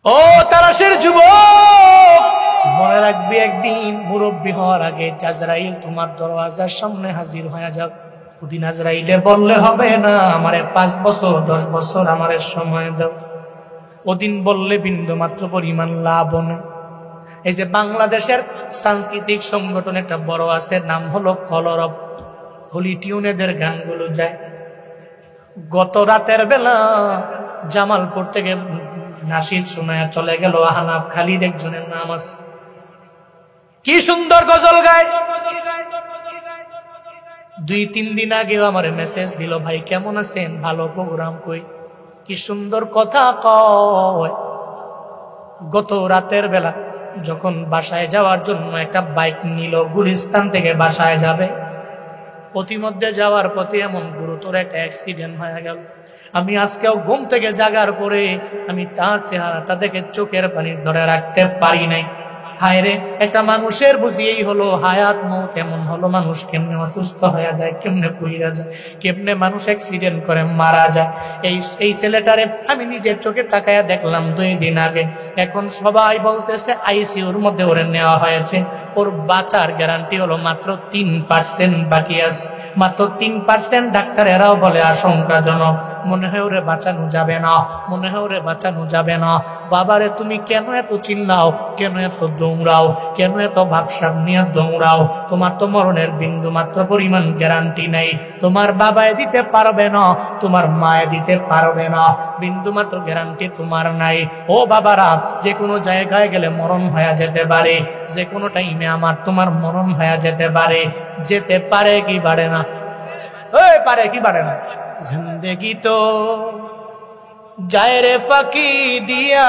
ও তারাশের যুবক, মনে রাখবি একদিন মুরব্বী হওয়ার আগে আজরাইল তোমার দরওয়াজার সামনে হাজির হয়ে যাবে। ওদিন আজরাইলে বললে হবে না আমারে 5 বছর 10 বছর আমারে সময় দাও। ওদিন বললে বিন্দু মাত্র পরিমাণ লাভ নেই। এই যে বাংলাদেশের সাংস্কৃতিক সংগঠন একটা বড় আছে, নাম হলো কলরব, হোলি টিউনেদের গানগুলো যায়। গত রাতের বেলা জামালপুর থেকে নাসির শোনায় চলে গেল আহনাফ খালিদ, একজনের নাম আছে, কি সুন্দর গজল গায়। 2-3 দিন আগেও আমার মেসেজ দিল, ভাই কেমন আছেন, ভালো প্রোগ্রাম, কই কি সুন্দর কথা কয়। গত রাতের বেলা যখন বাসায় যাওয়ার জন্য একটা বাইক নিল, গুলিস্তান থেকে বাসায় যাবে, প্রতিমধ্যে যাওয়ার পথে এমন গুরুতর একটা অ্যাক্সিডেন্ট হয়ে গেল। আমি আজকেও ঘুম থেকে জাগার পরে আমি তার চেহারাটা দেখে চোখের পানি ধরে রাখতে পারি নাই। হায় রে, একটা মানুষের বুঝিয়েই হলো হায়াত মৌত, এমন হলো মানুষ কেমনে অসুস্থ হয়ে যায়, কেমনে পুড়িয়া যায়, কেমনে মানুষ অ্যাক্সিডেন্ট করে মারা যায়। এই ছেলেটারে আমি নিজের চোখে তাকায়া দেখলাম 2 দিন আগে। এখন সবাই বলতেছে আইসিইউর মধ্যে ওরে নেওয়া হয়েছে, ওর বাঁচার গ্যারান্টি হলো মাত্র 3% বাকি আছে, মাত্র 3%। ডাক্তার এরাও বলে আশঙ্কাজনক, মনে হয় ওরে বাঁচানো যাবে না, মনে হয় ওরে বাঁচানো যাবে না। বাবারে তুমি কেন এত চিল্লাও, কেন এত দৌড়াও, কেন এত ভাবসাব নিয়ে দৌড়াও? তোমার তো মরণের বিন্দু মাত্র পরিমাণ গ্যারান্টি নেই। তোমার বাবায় দিতে পারবে না, তোমার মায়ে দিতে পারবে না, বিন্দু মাত্র গ্যারান্টি তোমার নাই। ও বাবারা, যে কোনো জায়গায় গেলে মরণ হয়ে যেতে পারে, যে কোনো টাইমে আমার তোমার মরণ হয়ে যেতে পারে। যেতে পারে কি পারে না? ওই পারে কি পারে না? জিন্দেগি তো যায় রে ফাঁকি দিয়া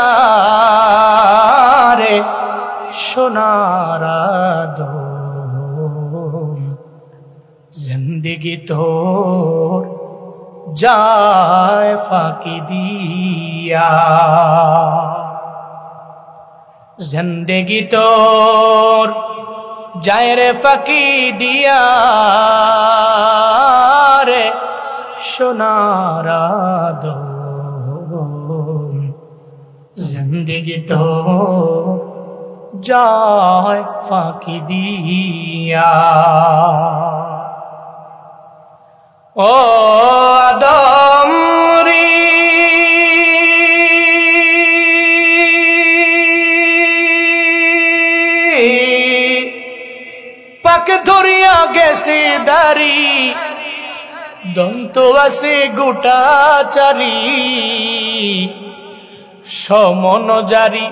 রে সোনার দোল, জিন্দেগি তোর যায় ফাঁকি দিয়া, জিন্দেগি তোর যায় রে ফাঁকি দিয়া রে সোনার দোল, জিন্দেগি তোর যায় ফাঁকি দিয়া। ও আদম রে, পাক ধরিয়া গেছে দাড়ি, দন্ত আছে গোটা চারি, সমন জারি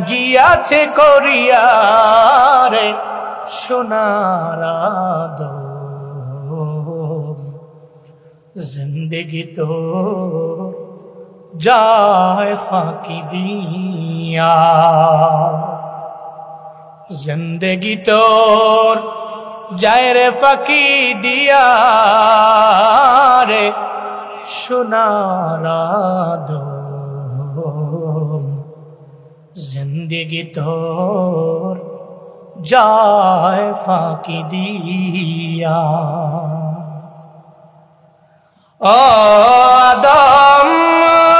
গিয়াছে করিয়া রে সোনার দোল, জিন্দেগি তোর যায় ফাঁকি দিয়া, জিন্দেগি তোর যায় রে ফাঁকি দিয়া রে সোনার দোল, জিন্দেগি তোর যায় ফাঁকি দিয়া। ও আদম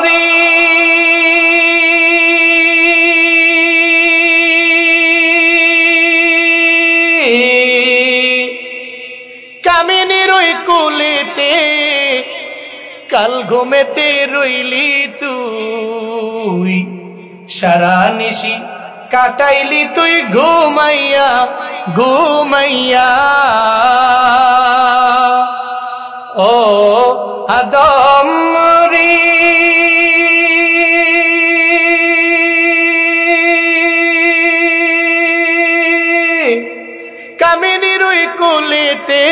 রে, কামিনীর ওই কুলেতে কাল ঘুমেতে রইলি তুই, সারা নিশি কাটাইলি তুই ঘুমাইয়া ঘুমাইয়া। ও আদম রে, কামিনীর ওই কোলেতে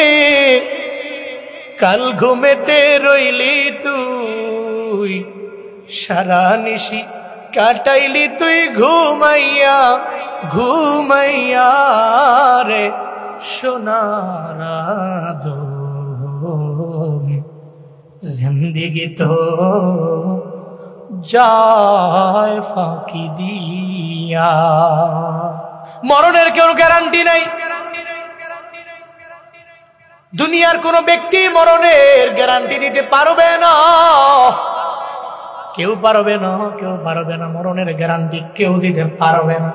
কাল ঘুমেতে রইলি তুই, সারা নিশি কাটাইলি তুই ঘুমাইয়া ঘুমাইয়া রে সোনার দোল, জিন্দেগি তো যায় ফাঁকি দিয়া। মরণের কোনো গ্যারান্টি নাই, দুনিয়ার কোন ব্যক্তি মরণের গ্যারান্টি দিতে পারবে না, কেউ পারবে না, কেউ পারবে না, মরণের গ্যারান্টি কেউ দিতে পারবে না।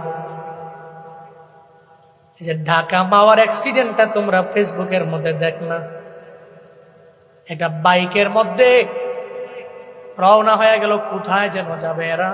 এই যে ঢাকা মাওয়ার অ্যাক্সিডেন্টটা তোমরা ফেসবুকের মধ্যে দেখ না, এটা বাইকের মধ্যে রওনা হয়ে গেল, কোথায় যেন যাবে এরা,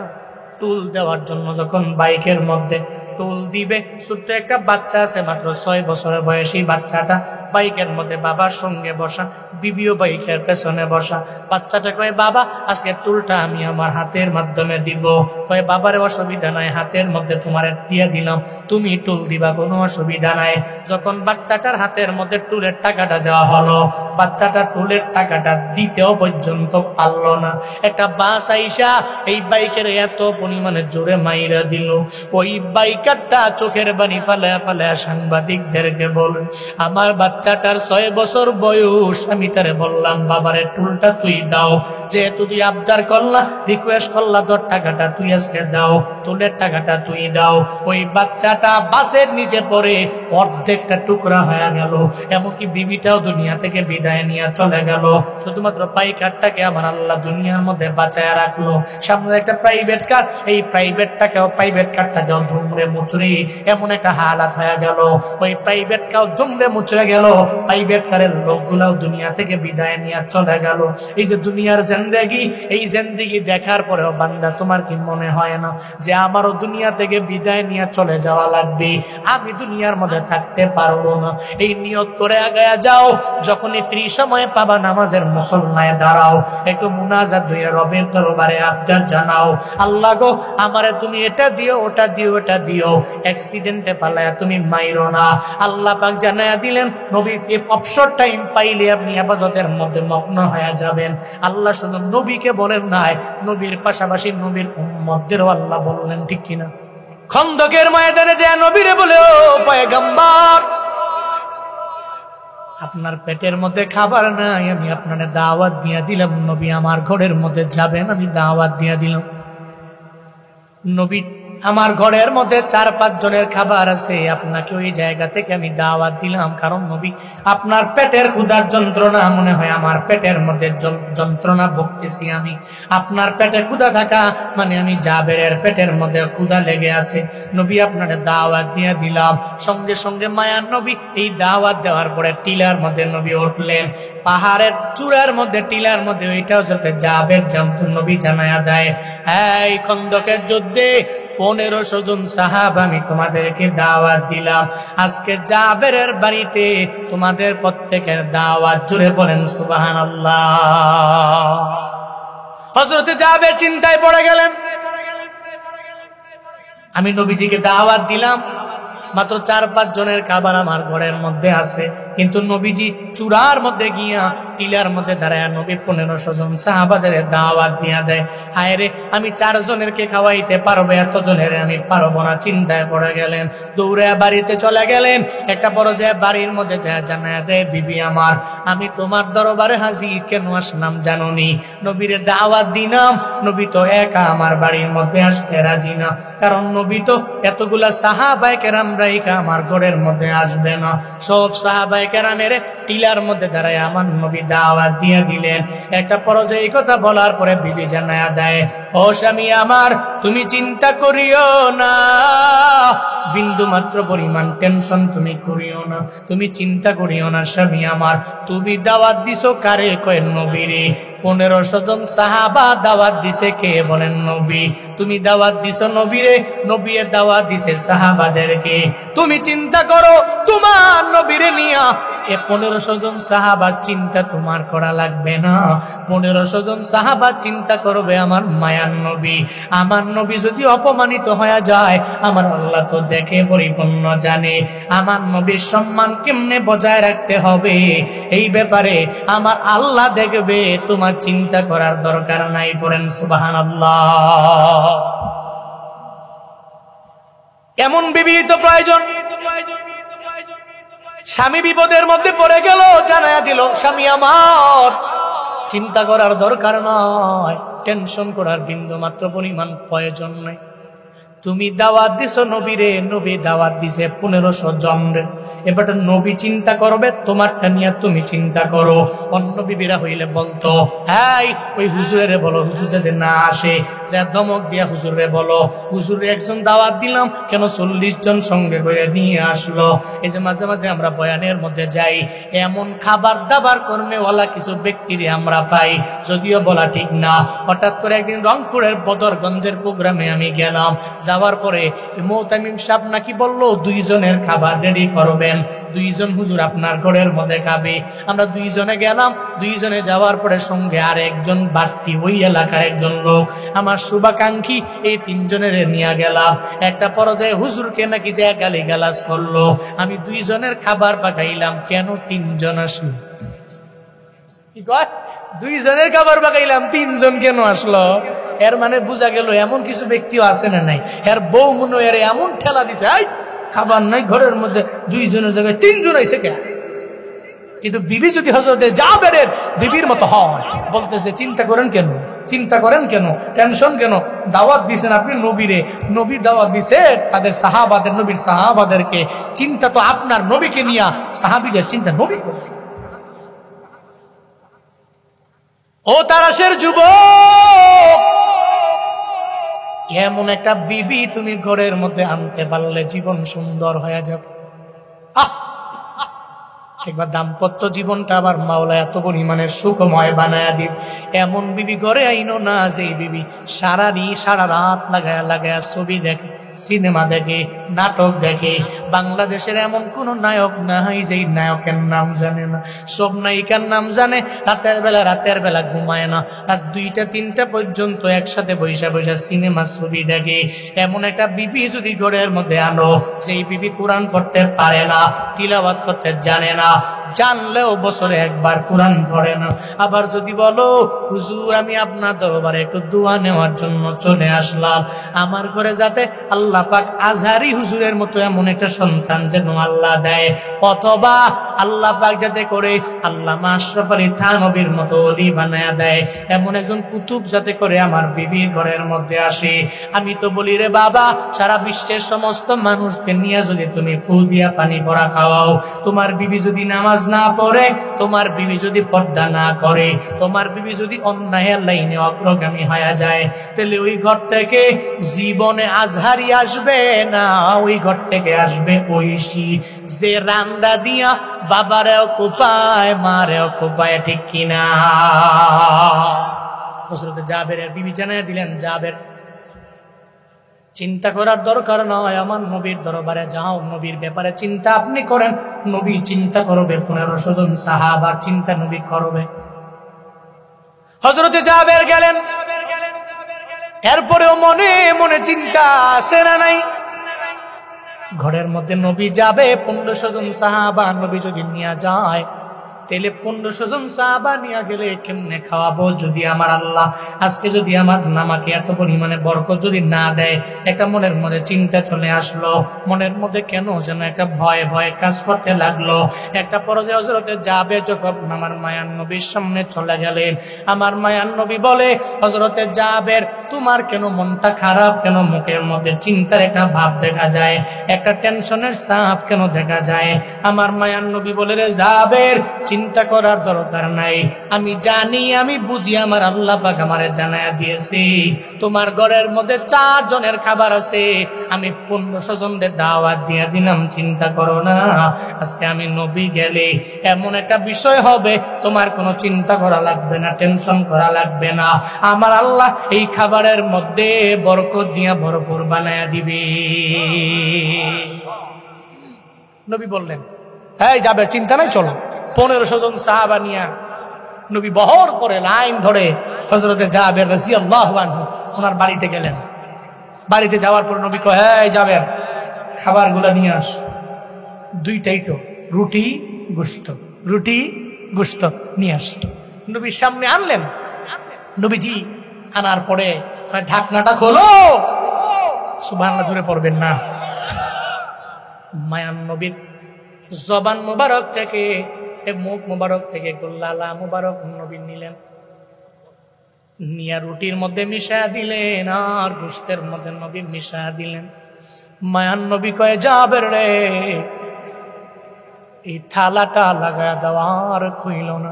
টুল দেওয়ার জন্য। যখন বাইকের মধ্যে টুল দিবে, ছোট্ট একটা বাচ্চা আছে মাত্র 6 বছরের বয়সী, বাচ্চাটা বাইকের মধ্যে বাবার সঙ্গে বসা, বিবিও বাইকের পেছনে বসা। বাচ্চাটা কয়, বাবা আজকে টুলটা আমি আমার হাতের মাধ্যমে দিব। কয়, বাবার অসুবিধা নাই, হাতের মধ্যে তোমার দিয়ে দিলাম, তুমি টুল দিবা, কোনো অসুবিধা নাই। যখন বাচ্চাটার হাতের মধ্যে টুলের টাকাটা দেওয়া হলো, বাচ্চাটা টুলের টাকাটা দিতেও পর্যন্ত পারলো না। একটা বাস আইসা এই বাইকের এত পরিমাণে জোরে মাইরা দিল, ওই বাইকারটা চোখের বানি ফালায়া ফালায়া সাংবাদিকদেরকে বলে, আমার বাচ্চাটার 6 বছর বয়স, আমি তারে বললাম বাবারে টুলটা তুই দাও, যেহেতু তুই আবদার করলা, রিকোয়েস্ট করলা, তোর টাকাটা তুই আজকে দাও, টুলের টাকাটা তুই দাও। ওই বাচ্চাটা বাসের নিচে পড়ে অর্ধেকটা টুকরা হয়ে গেল, এমনকি বিবিটাও দুনিয়া থেকে বিদায় নিয়ে চলে গেল। শুধুমাত্র বাইকারটাকে আমার আল্লাহ দুনিয়ার মধ্যে বাঁচায় রাখলো। সামনে একটা প্রাইভেট কার, এই প্রাইভেট কারটাকেও ধুমড়ে মুচড়ে এমন একটা হালাত হয়ে গেল, ওই প্রাইভেট কার ধুমড়ে মুচড়ে গেল, প্রাইভেট কারের লোকগুলাও দুনিয়া থেকে বিদায় নিয়ে চলে গেল। এই যে দুনিয়ার জিন্দেগি, এই জিন্দেগি দেখার পরেও বান্দা, তোমার কি মনে হয় না যে আমারও দুনিয়া থেকে বিদায় নিয়ে চলে যাওয়া লাগবে, আমি দুনিয়ার মধ্যে থাকতে পারবো না? এই নিয়ত করে আগায়া যাও, যখনই ফ্রি সময় পাবা নামাজের মুসল্লায় দাঁড়াও, একটু মুনাজাত ধরে রবের দরবারে আবদার জানাও, আল্লাহ গো আমারে তুমি এটা দিও, ওটা দিও, এটা দিও, অ্যাক্সিডেন্টে ফালায়া তুমি মাইরো না। আল্লাহ পাক জানায়া দিলেন, নবী অবসর টাইম পাইলে আপনি ইবাদতের মধ্যে মগ্ন হয়ে যাবেন। আল্লাহ শুধু নবীকে বলেন নাই, নবীর পাশাপাশি নবীর উম্মতদেরও আল্লাহ বললেন, ঠিক কিনা? খন্দকের ময়দানে যে নবীরে বলে, ও পয়গম্বর, আপনার পেটের মধ্যে খাবার নাই, আমি আপনার দাওয়াত দিয়া দিলাম, নবী আমার ঘরের মধ্যে যাবেন, আমি দাওয়াত দিয়া দিলাম। নবী, আমার ঘরের মধ্যে 4-5 জনের খাবার আছে, আপনাকে ওই জায়গা থেকে আমি দাওয়াত দিলাম, কারণ নবী আপনার পেটের ক্ষুধার যন্ত্রণা, মনে হয় আমার পেটের মধ্যে যন্ত্রণা ভুগতেছি আমি। আপনার পেটে ক্ষুধা থাকা মানে আমি জাবেরের পেটের মধ্যে ক্ষুধা লেগে আছে, নবী আপনার দাওয়াত দিয়ে দিলাম। সঙ্গে সঙ্গে মায়ার নবী এই দাওয়াত দেওয়ার পরে টিলার মধ্যে নবী উঠলেন, পাহাড়ের চূড়ার মধ্যে, টিলার মধ্যে, ওইটাও যাতে জাবের জামতু নবী জানায়া দেয়, এই খন্দকের যুদ্ধে 1500 জন সাহাবা আমি তোমাদেরকে দাওয়াত দিলাম, আজকে জাবেরের বাড়িতে তোমাদের প্রত্যেকের দাওয়াত। জুড়ে বলেন সুবহানাল্লাহ। হযরত জাবের চিন্তায় পড়ে গেলেন, আমি নবীজিকে দাওয়াত দিলাম, মাত্র 4-5 জনের খাবার আমার ঘরের মধ্যে আছে, কিন্তু নবীজি চূড়ার মধ্যে গিয়া টিলার মধ্যে দাঁড়ায় নবী 1500 জন সাহাবাদের দাওয়াত দিয়া দেয়। হায় রে, আমি 4 জনেরকে খাওয়াইতে পারবো, এত জনের আমি পারবো না। চিন্তায় পড়ে গেলেন, দৌড়ে বাড়িতে চলে গেলেন। একটা পর্যায়ে বাড়ির মধ্যে যা জানায় দেয়, বিবি আমার, আমি তোমার দরবারে হাজির কেন আসলাম জানোনি? নবীরে দাওয়াত দিলাম, নবী তো একা আমার বাড়ির মধ্যে আসতে রাজি না, কারণ নবী তো এতগুলা সাহাবায়ে কেরাম রাইখা আমার ঘরের মধ্যে আসবে না। সব সাহাবায়ে কেরামের টিলার মধ্যে দাঁড়ায় আমার নবী দাওয়াত দিয়ে দিলেন। একটা পর্যায়ে এই কথা বলার পরে বিবি জানায়া দেয়, ও স্বামী আমার, তুমি চিন্তা করিও না, বিন্দু মাত্র পরিমাণ টেনশন তুমি করিও না, তুমি চিন্তা করিও না স্বামী আমার। তুমি দাওয়াত দিছো কারে? কয় নবীরে। 1500 জন সাহাবা দাওয়াত দিছে কে? বলেন নবী। তুমি দাওয়াত দিছো নবীরে, নবী দাওয়াত দিছে সাহাবাদেরকে। তুমি চিন্তা করো তোমার নবীরে নিয়া, 1500 জন সাহাবার চিন্তা তোমার করা লাগবে না। 1500 জন সাহাবা চিন্তা করবে আমার মায়ার নবী। আমার নবী যদি অপমানিত হয়ে যায়, আমার আল্লাহ তো দেখে পরিপূর্ণ জানে। আমার নবীর সম্মান কেমনে বজায় রাখতে হবে, এই ব্যাপারে আমার আল্লাহ দেখবে, তোমার চিন্তা করার দরকার নাই। পড়েন সুবহানাল্লাহ। এমন বিবি তো প্রয়োজন। স্বামী বিপদের মধ্যে পড়ে গেল, জানায়া দিল, স্বামী আমার, চিন্তা করার দরকার নয়, টেনশন করার বিন্দু মাত্র পরিমাণ প্রয়োজন নাই। তুমি দাওয়াত দিছো নবীরে, নবী দাওয়াত দিছে 1500 জন রে। এবার নবী চিন্তা করবে, তোমারটা নিয়ে তুমি চিন্তা করো। অন্য বিবিরা হইলে বলতো, হ্যাঁ ওই হুজুরে বলো, হুজুর যাতে না আসে, যা ধমক দিয়া হুজুরে বলো, হুজুরে একজন দাওয়াত দিলাম কেন 40 জন সঙ্গে করে নিয়ে আসলো। এই যে মাঝে মাঝে আমরা বয়ানের মধ্যে যাই, এমন খাবার দাবার কর্মেওয়ালা কিছু ব্যক্তিরে আমরা পাই, যদিও বলা ঠিক না। হঠাৎ করে একদিন রংপুরের বদরগঞ্জের প্রোগ্রামে আমি গেলাম, যাওয়ার পরে মোতামিম সাহেব নাকি বললো 2 জনের খাবার রেডি করবেন, 2 জন হুজুর আপনার ঘরের মধ্যে খাবে। আমরা 2 জনে গেলাম, 2 জনে যাওয়ার পরে সঙ্গে আর একজন বাড়তি ওই এলাকার একজন লোক, আমার শুভাকাঙ্ক্ষী, এই 3 জনের নিয়ে গেলাম। একটা পর্যায়ে হুজুরকে নাকি যে গালি গালাজ করলো। আমি 2 জনের খাবার পাকাইলাম, কেন 3 জন আসলো? কি কয় 2 জনের খাবার পাকাইলাম, 3 জন কেন আসলো? এর মানে বোঝা গেল এমন কিছু ব্যক্তিও আছে না নাই, এর বউ মনে এর এমন ঠেলা দিছে, এই খাবার নাই ঘরের মধ্যে, 2 জনের জায়গায় 3 জন আইছে কে? কিন্তু বিবি যদি হযরতে জাবেরের বিবির মতো হয়, বলতেছে চিন্তা করেন কেন, চিন্তা করেন কেন, টেনশন কেন? দাওয়াত দিছেন আপনি নবীরে, নবী দাওয়াত দিছে তাদের সাহাবাদের, নবীর সাহাবাদেরকে, চিন্তা তো আপনার নবীকে নিয়া, সাহাবীদের চিন্তা নবী করে। ও তারাশের যুবক, এমন একটা বিবি তুমি ঘরের মধ্যে আনতে পারলে জীবন সুন্দর হয়ে যাবে। একবার দাম্পত্য জীবনটা আবার মাওলা এত পরিমাণের সুখময় বানায়া দিব। এমন বিবি ঘরে আইনো না, যে বিবি সারা রাত লাগায়া ছবি দেখে, সিনেমা দেখে, নাটক দেখে। বাংলাদেশের এমন কোন নায়ক নাই যে নায়কের নাম জানে না, সব নায়িকার নাম জানে। রাতের বেলা ঘুমায় না, রাত 2টা-3টা পর্যন্ত একসাথে বৈশা সিনেমা ছবি দেখে। এমন একটা বিবি যদি ঘরের মধ্যে আনো, যেই বিবি কোরআন পড়তে পারে না, তিলাওয়াত করতে জানে না, জানলেও বছরে একবার কোরআন পড়ে না। আবার যদি বলো হুজুর আমি আপনার দরবারে একটু দোয়া নেওয়ার জন্য চলে আসলাম, আমার ঘরে যাতে আল্লাহ পাক আজহারি হুজুরের মতো এমন একটা সন্তান যেন আল্লাহ দেয়, অথবা আল্লাহ পাক যাতে করে আল্লামা আশরাফ আলী থানভীর মতো ওলি বানায়া দেয়, এমন একজন কুতুব যাতে করে আমার বিবির ঘরের মধ্যে আসে। আমি তো বলি রে বাবা, সারা বিশ্বের সমস্ত মানুষকে নিয়ে যদি তুমি ফুল দিয়া পানি ভরা খাওয়াও, তোমার বিবি যদি নামাজ না পড়ে, তোমার বিবি যদি পর্দা না করে, তোমার বিবি যদি অন্যায়ের লাইনে অগ্রগামী হয়ে যায়, তাহলে ওই ঘর থেকে জীবনে আজহারি আসবে না, ওই ঘর থেকে আসবে ঐশী, যে রান্দা দিয়া বাবারেও কোপায়, মারেও কোপায়, ঠিক কিনা? হযরত জাবেরের বিবি জানায় দিলেন, জাবের চিন্তা করার দরকার নয়, আমার নবীর দরবারে যাও, নবীর ব্যাপারে চিন্তা আপনি করেন, নবী চিন্তা করবে, 1500 জন সাহাবার চিন্তা নবী করবে। হযরতে জাবের গেলেন, এরপরেও মনে মনে চিন্তা আসে না নাই? ঘরের মধ্যে নবী যাবে, 1500 জন সাহাবা নবী যদি নিয়ে যায়, তাহলে 1500 জন সাহাবা নিয়ে গেলে কেমনে খাওয়াবো? যদি আমার আল্লাহ আজকে যদি আমাকে এত পরিমাণে বরকত যদি না দেয়, একটা মনের মধ্যে চিন্তা চলে আসলো, মনের মধ্যে কেন যেন একটা ভয় ভয় কাজ করতে লাগলো। একটা পর্যায়ে হযরতে জাবের যখন আমার মায়ার নবীর সামনে চলে গেলেন, আমার মায়ার নবী বলে, হযরতে জাবের তোমার কেন মনটা খারাপ, কেন মুখের মধ্যে চিন্তার একটা ভাব দেখা যায়, একটা টেনশনের ছাপ কেন দেখা যায়? আমার মায়ার নবী বলে, রে জাবের চিন্তা করার দরকার নাই, আমি জানি, আমি বুঝি, আমার আল্লাহ পাক আমারে জানায়া দিয়েছি, তোমার ঘরের মধ্যে 4 জনের খাবার আছে, আমি 1500 জনের দাওয়াত দিয়ে দিলাম, চিন্তা করো না। আজকে আমি নবী গেলে এমন একটা বিষয় হবে, তোমার কোনো চিন্তা করা লাগবে না, টেনশন করা লাগবে না, আমার আল্লাহ এই খাবারের মধ্যে বরকত দিয়া ভরপুর বানায়া দিবে। নবী বললেন, এই যাবে, চিন্তা নাই, চলো। 1500 জন সাহাবা নিয়া নবী বহর করে লাইন ধরে হযরতে জাবের রাদিয়াল্লাহু আনহু ওনার বাড়িতে গেলেন। বাড়িতে যাওয়ার পর নবী কয়, এই জাবের খাবারগুলো নিয়ে আস। 2টাই তো, রুটি গোশত নিয়ে আস। নবীর সামনে আনলেন। নবীজি আনার পরে ঢাকনাটা খোলো, সুবহানাল্লাহ জোরে পড়বেন না। মায়ান নবীর জবান মুবারক থেকে, মুখ মুবারক থেকে একটু লালা মুবারক নবী নিলেন। নিয়া রুটির মধ্যে মিশা দিলেন আর গোশতের মধ্যে নবী মিশা দিলেন। মায়ান নবী কয়ে জাবের রে এই থালাটা লাগায়া দেওয়ার খুইল না,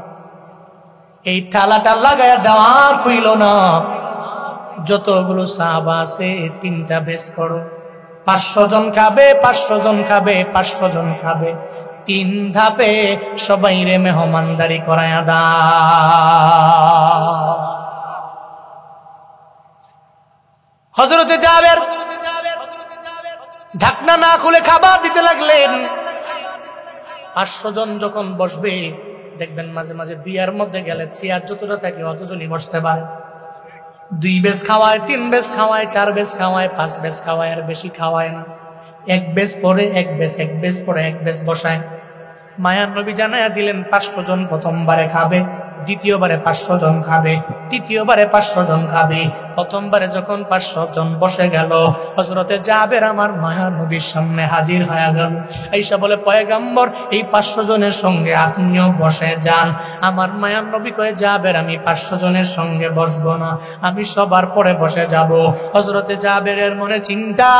এই থালাটা লাগায়া দেওয়ার খুইল না। যতগুলো সাহাবা আছে 3টা বেশ করো, 500 জন খাবে, 500 জন খাবে, 500 জন খাবে। 3 ধাপে সবাই রে মেহমানদারি করায়া দাও। হযরতে জাবের ঢাকনা না খুলে খাবার দিতে লাগলেন। 500 জন যখন বসবে দেখবেন মাঝে মাঝে বিয়ার মধ্যে গেলে চেয়ার যতটা থাকে অতজনই বসতে পারে। 2 বেশ খাওয়ায়, 3 বেশ খাওয়ায়, 4 বেশ খাওয়ায়, 5 বেশ খাওয়ায়, আর বেশি খাওয়ায় না। 1 বেশ পরে 1 বেশ, 1 বেশ পরে 1 বেশ বসায়। মায়ার নবী জানায়া দিলেন 500 জন প্রথমবারে খাবে, দ্বিতীয়বারে 500 জন খাবে, তৃতীয়বারে 500 জন খাবে। প্রথমবারে যখন 500 জন বসে গেল, হযরতে জাবের আমার মায়ার নবীর সামনে হাজির হয়ে গেল। আয়েশা বলে, পয়গম্বর এই 500 জনের সঙ্গে আপনিও বসে যান। আমার মায়ার নবী কয়ে, জাবের আমি 500 জনের সঙ্গে বসবো না, আমি সবার পরে বসে যাব। হযরতে জাবেরের মনে চিন্তা,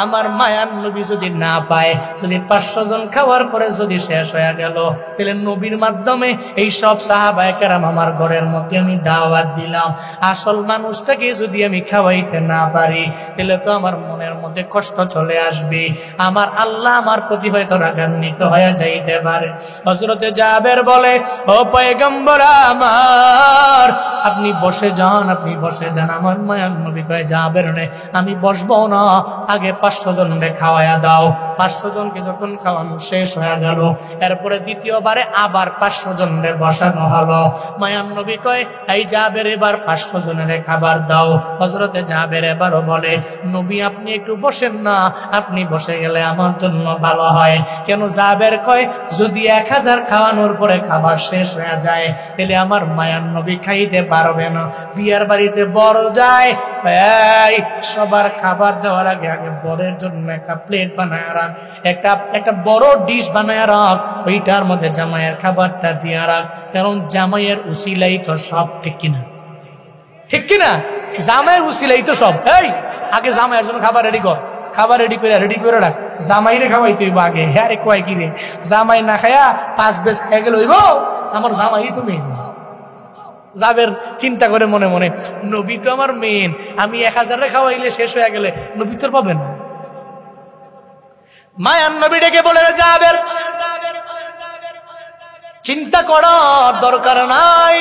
আমার মায়ার নবী যদি না পায়, যদি 500 জন খাওয়ার পরে যদি শেষ হয়ে গেল, তাহলে নবীর মাধ্যমে এই সব সাহাবায়ে কেরাম আমার ঘরের মধ্যে আমি দাওয়াত দিলাম, আসল মানুষটাকে যদি আমি খাওয়াইতে না পারি, তাহলে তো আমার মনের মধ্যে কষ্ট চলে আসবে, আমার আল্লাহ আমার প্রতি হয়তো রাগান্বিত হয়ে যাইতে পারে। হযরতে জাবের বলে, ও পয়গম্বর আমার, আপনি বসে যান, আপনি বসে যান। আমার মায়ার নবী কয়, জাবের নে আমি বসবো না, আগে 500 জনকে খাওয়ায়া দাও। 500 জনকে যখন খাওয়ানো শেষ হয়ে গেল, এরপরে দ্বিতীয়বারে আবার 500 জনের বসানো হলো। মায়ার নবী কয়, এই জাবের এবার 500 জনের খাবার দাও। হযরতে জাবের এবারও বলে, নবী আপনি একটু বসেন না, আপনি বসে গেলে আমার জন্য ভালো হয়। কেন? জাবের কয়, যদি 1000 খাওয়ানোর পরে খাবার শেষ হয়ে যায়, তাহলে আমার মায়ার নবী খাইতে পারবে না। বিয়ার বাড়িতে বড় যায়, এই সবার খাবার দেওয়ার আগে আগে বরের জন্য একটা প্লেট বানায় রাখ, একটা বড় ডিশ বানায় রাখ, ওইটার মধ্যে জামাইয়ের খাবারটা দিয়ে রাখ। কারণ জামাইয়ের উসিলাই তো সব, ঠিক কিনা? ঠিক কিনা? জামাইয়ের উসিলাই তো সব। এই আগে জামাইয়ের জন্য খাবার রেডি কর, খাবার রেডি করে রাখ, জামাইরে খাওয়াই তুই আগে। হ্যাঁ রে, কয় কি রে, জামাই না খায়া 5 বেশ খাইয়া গেল হইব, আমার জামাই তো মেন। জাবের চিন্তা করে মনে মনে, নবী তো আমার মেন, আমি 1000 খাওয়াইলে শেষ হয়ে গেলে নবী তোর পাবেন না। মায়ার নবী ডেকে বলে, জাবের চিন্তা করার দরকার নাই,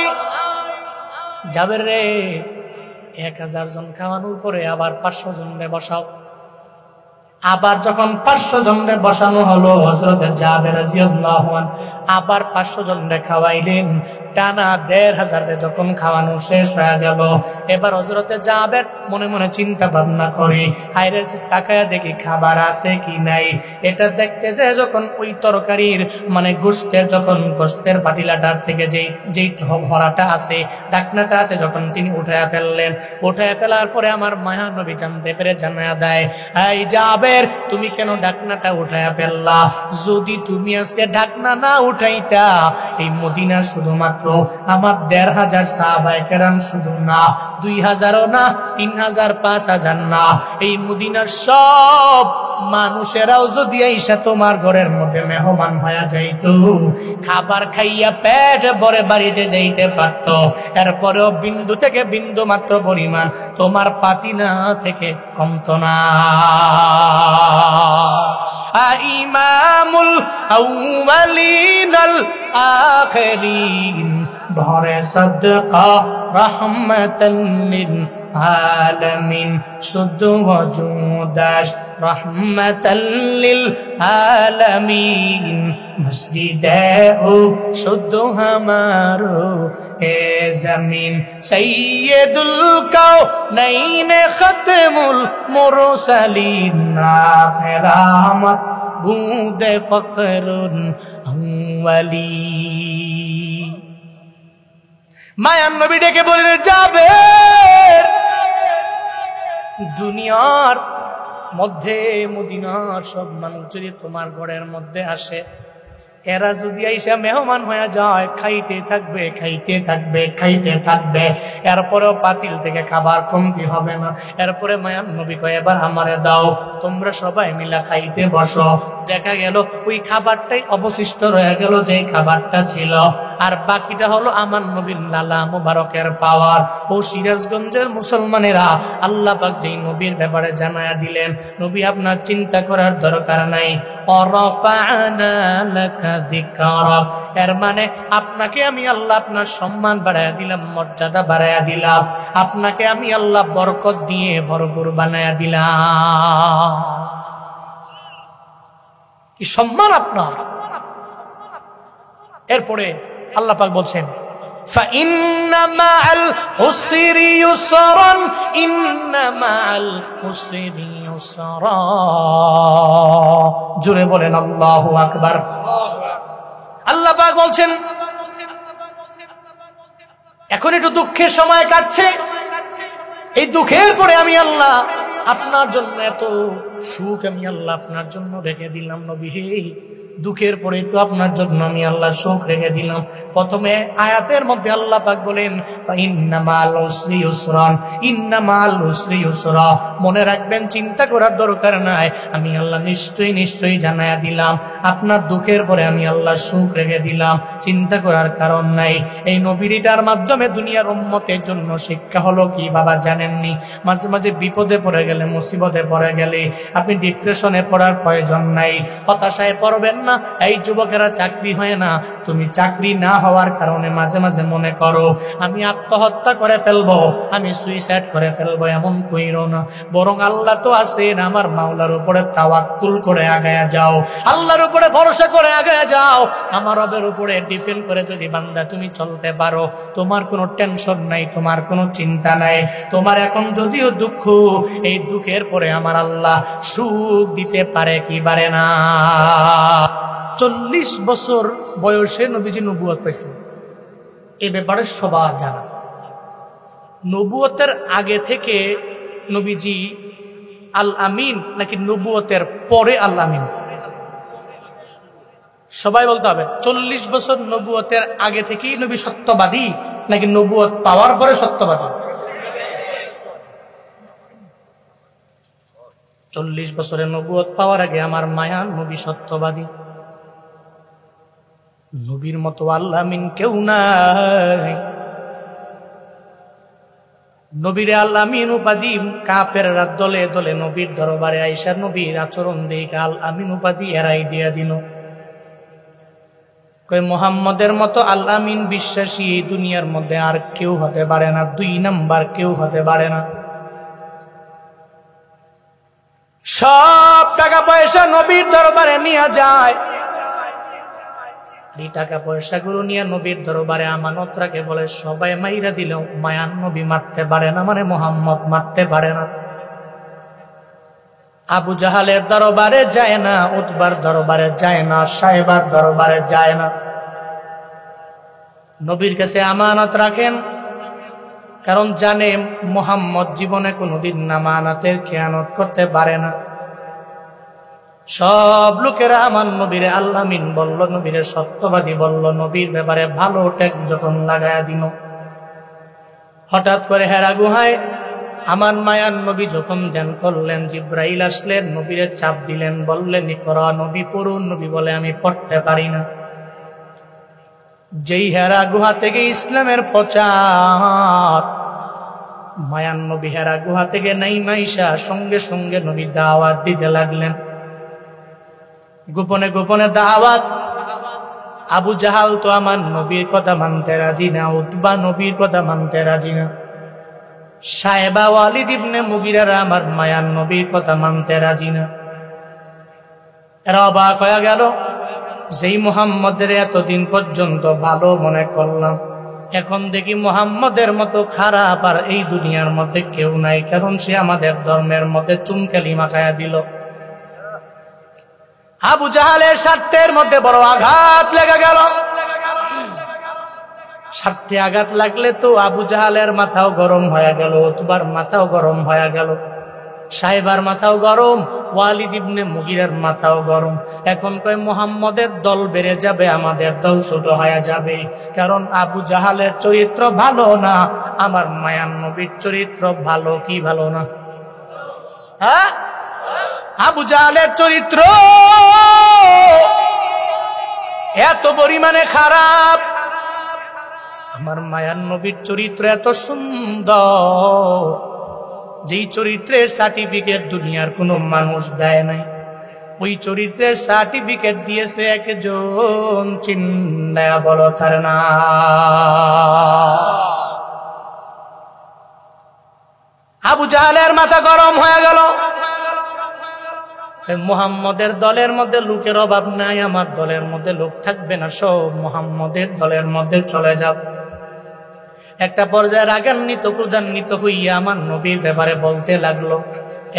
জাবের রে 1000 জন খাওয়ানোর পরে আবার 500 জনকে বসাও। আবার যখন 500 জনকে বসানো হলো, হযরত জাবের রাদিয়াল্লাহু আনহু আবার 500 জনকে খাওয়াইলেন। টানা 1500 যখন খাওয়ানো শেষ হয়ে গেল, এবার হযরত জাবের মনে মনে চিন্তা ভাবনা করে, হায়রে তাকায়া দেখি খাবার আছে কি নাই। এটা দেখতে যায় যখন ওই তরকারির মানে গোশতের পাতিলাটার থেকে যেই ভরাটা আছে, ঢাকনাটা আছে, যখন তিনি উঠায়া ফেললেন, উঠায়া ফেলার পরে আমার মায়া নবী জানতে পেরে জানায়া দেয়, এই জাবের তুমি কেন ঢাকনাটা উঠায়া ফেললা? যদি তুমি আজকে ঢাকনা না উঠাইতা, এই মদিনা শুধুমাত্র আমার 1500 সাহাবায়ে কেরাম শুধু না, 2000ও না, 3000, 5000 না, এই মদিনার সব মানুষেরাও যদি আইসা তোমার ঘরের মধ্যে মেহমান হয়ে যাইতো, খাবার খাইয়া পেট ভরে বাড়িতে যাইতে পারত, এরপরেও বিন্দু থেকে বিন্দু মাত্র পরিমাণ তোমার পাতিনা থেকে কমতো না। ইমামুল আউয়ালিন আল আখিরিন ভরে সদকা রহমাতাল লিল আলামিন, শুদ্ধ ওজুদাশ রহমাতাল লিল আলামিন, মসজিদে ও শুদ্ধ হামারো এ জমিন, সৈয়দুল কাউনাইন খতমুল মুরসালিন, আখিরামত বুদে ফখরুন আউয়ালি। মায়ার নবী ডেকে বলে, যাবে দুনিয়ার মধ্যে মদিনার সব মানুষ যদি তোমার ঘরের মধ্যে আসে, এরা যদি আইসা মেহমান হয়ে যায়, খাইতে থাকবে খাইতে থাকবে খাইতে থাকবে, এরপরেও পাতিল থেকে খাবার কমতি হবে না। এরপরে মায়ান নবী কয় এবার আমারে দাও, তোমরা সবাই মিলা খাইতে বসো। দেখা গেল ওই খাবারটাই অবশিষ্ট রয়ে গেল যে খাবারটা ছিল, আর বাকিটা হলো আমার নবীর লালা মুবারকের পাওয়ার। ও সিরাজগঞ্জের মুসলমানেরা, আল্লাহ পাক যেই নবীর ব্যাপারে জানায়া দিলেন, নবী আপনার চিন্তা করার দরকার নাই। অরফা'না লাকা যিকরাক, এর মানে আপনাকে আমি আল্লাহ আপনার সম্মান বাড়ায়া দিলাম, মর্যাদা বাড়ায়া দিলাম, আপনাকে আমি আল্লাহ বরকত দিয়ে ভরপুর বানায়া দিলাম। কি সম্মান আপনার! এরপরে আল্লাহ পাক বলছেন ফাইন্না মাআল উসরি ইউসরান, ইন্না মাআল উসরি ইউসরা। জোরে বলেন আল্লাহু আকবার। আল্লাহ পাক বলছেন এখন একটু দুঃখের সময় কাটছে, এই দুঃখের পরে আমি আল্লাহ আপনার জন্য এত সুখ আমি আল্লাহ আপনার জন্য রেখে দিলাম। নবী হে, দুঃখের পরে তো আপনার জন্য আমি আল্লাহ সুখ রেখে দিলাম। প্রথমে আয়াতের মধ্যে আল্লাহ পাক বলেন ইন্না মাআল উসরি ইউসরান, ইন্না মাআল উসরি ইউসরা। মনে রাখবেন, চিন্তা করার দরকার নাই, আমি আল্লাহ নিশ্চয়ই নিশ্চয়ই জানায়া দিলাম আপনার দুঃখের পরে আমি আল্লাহ সুখ রেখে দিলাম। চিন্তা করার কারণ নাই। এই নবীটার মাধ্যমে দুনিয়ার উম্মতের জন্য শিক্ষা হলো কি বাবা জানেননি? মাঝে মাঝে বিপদে পড়ে গেলে, মুসিবতে পড়ে গেলে আপনি ডিপ্রেশনে পড়ার প্রয়োজন নাই, হতাশায় পড়বেন না। এই যুবকেরা চাকরি হয় না, তুমি চাকরি না হওয়ার কারণে মাঝে মাঝে মনে করো আমি আত্মহত্যা করে ফেলবো, আমি সুইসাইড করে ফেলবো, এমন কইরো না। বরং আল্লাহ তো আছেন, আমার মাওলার উপরে তাওয়াক্কুল করে আগায়া যাও, আল্লাহর উপরে ভরসা করে আগায়া যাও। আমার রবের উপরে ডিপেন্ড করে যদি বান্দা তুমি চলতে পারো, তোমার কোনো টেনশন নাই, তোমার কোনো চিন্তা নাই। তোমার এখন যদিও দুঃখ, এই দুঃখের পরে আমার আল্লাহ সুখ দিতে পারে কি পারে না? 40 বছর বয়সে নবীজি নবুয়ত পাইছেন, এ ব্যাপারে সবার জানা। নবুয়তের আগে থেকে নবীজি আল আমিন নাকি নবুয়তের পরে আল আমিন? সবাই বলতে হবে 40 বছর নবুয়তের আগে থেকেই নবী সত্যবাদী নাকি নবুয়ত পাওয়ার পরে সত্যবাদী? 40 বছরের নবুয়ত পাওয়ার আগে আমার মায়া নবী সত্যবাদী। নবীর মতো আল্লাহ আমিন কেউ নাই। নবীর আল্লাহ আমিন উপাধি কাফেররা দলে দলে নবীর দরবারে আয়েশা নবীর আচরণ দেখে আল আমিন উপাধি এরাই দিয়া দিল। কই মুহাম্মদের মতো আল্লাহ আমিন বিশ্বাসী এই দুনিয়ার মধ্যে আর কেউ হতে পারে না, 2 নাম্বার কেউ হতে পারে না। সব টাকা পয়সা নবীর দরবারে নিয়ে যায়, এই টাকা পয়সা গুলো নিয়ে নবীর দরবারে আমানত রাখে, বলে সবাই মাইরা দিলেও মায়ান নবী মারতে পারে না, মানে মোহাম্মদ মারতে পারে না। আবু জাহালের দরবারে যায় না, উতবার দরবারে যায় না, সাহেবার দরবারে যায় না। নবীর কাছে আমানত রাখেন, কারণ জানে মুহাম্মদ জীবনে কোনোদিন আমানতের খেয়ানত করতে পারে না। সব লোকেরা আমার নবীরে আল্লাহ আমিন বলল, নবীরে সত্যবাদী বলল, নবীর ব্যাপারে ভালো টেক যখন লাগায়া দিল। হঠাৎ করে হেরা গুহায় আমার মায়ার নবী যখন ধ্যান করলেন, জিব্রাইল আসলেন, নবীরে চাপ দিলেন, বললেন ইকরা, নবী পড়ুন। নবী বলে আমি পড়তে পারি না। যেই হেরা গুহা থেকে ইসলামের প্রচার, মায়ান নবী হেরা গুহা থেকে নাই মাইশা সঙ্গে সঙ্গে নবী দাওয়াত দিতে লাগলেন। গোপনে গোপনে দাওয়াত। আবু জাহাল তো আমার নবীর কথা মানতে রাজি না, উতবা নবীর কথা মানতে রাজি না, সাহেবা ওয়ালিদ ইবনে মুগিরারা আমার মায়ান নবীর কথা মানতে রাজি না। এরা অবাক হয়ে গেল, যেই মুহাম্মদের এতদিন পর্যন্ত ভালো মনে করলাম, এখন দেখি মুহাম্মদের মতো খারাপ আর এই দুনিয়ার মধ্যে কেউ নাই, কারণ সে আমাদের ধর্মের মধ্যে চুনকালি মাখায়া দিল। আবু জাহালের স্বার্থের মধ্যে বড় আঘাত লেগে গেল। স্বার্থে আঘাত লাগলে তো আবু জাহালের মাথাও গরম হয়ে গেল, উতবার মাথাও গরম হয়ে গেল। সাহেবার মাথাও গরম, ওয়ালিদ ইবনে মুগিরার মাথাও গরম। এখন কয় মুহাম্মদের দল বেড়ে যাবে, আমাদের দল ছোট হয়ে যাবে, কারণ আবু জাহালের চরিত্র ভালো না, আমার মায়ার নবীর চরিত্র ভালো কি ভালো না? হ্যাঁ, আবু জাহালের চরিত্র এত পরিমাণে খারাপ, আমার মায়ার নবীর চরিত্র এত সুন্দর, যেই চরিত্রের সার্টিফিকেট দুনিয়ার কোনো মানুষ দেয় নাই, ওই চরিত্রের সার্টিফিকেট দিয়েছে একজন, চিন্নায়া বলো তার না। আবু জাহালের মাথা গরম হয়ে গেল, মুহাম্মদের দলের মধ্যে লোকের অভাব নাই, আমার দলের মধ্যে লোক থাকবে না, সব মুহাম্মদের দলের মধ্যে চলে যাবে। একটা পর্যায়ে রাগান্বিত ক্রোধান্বিত হইয়া আমার নবীর ব্যাপারে বলতে লাগলো,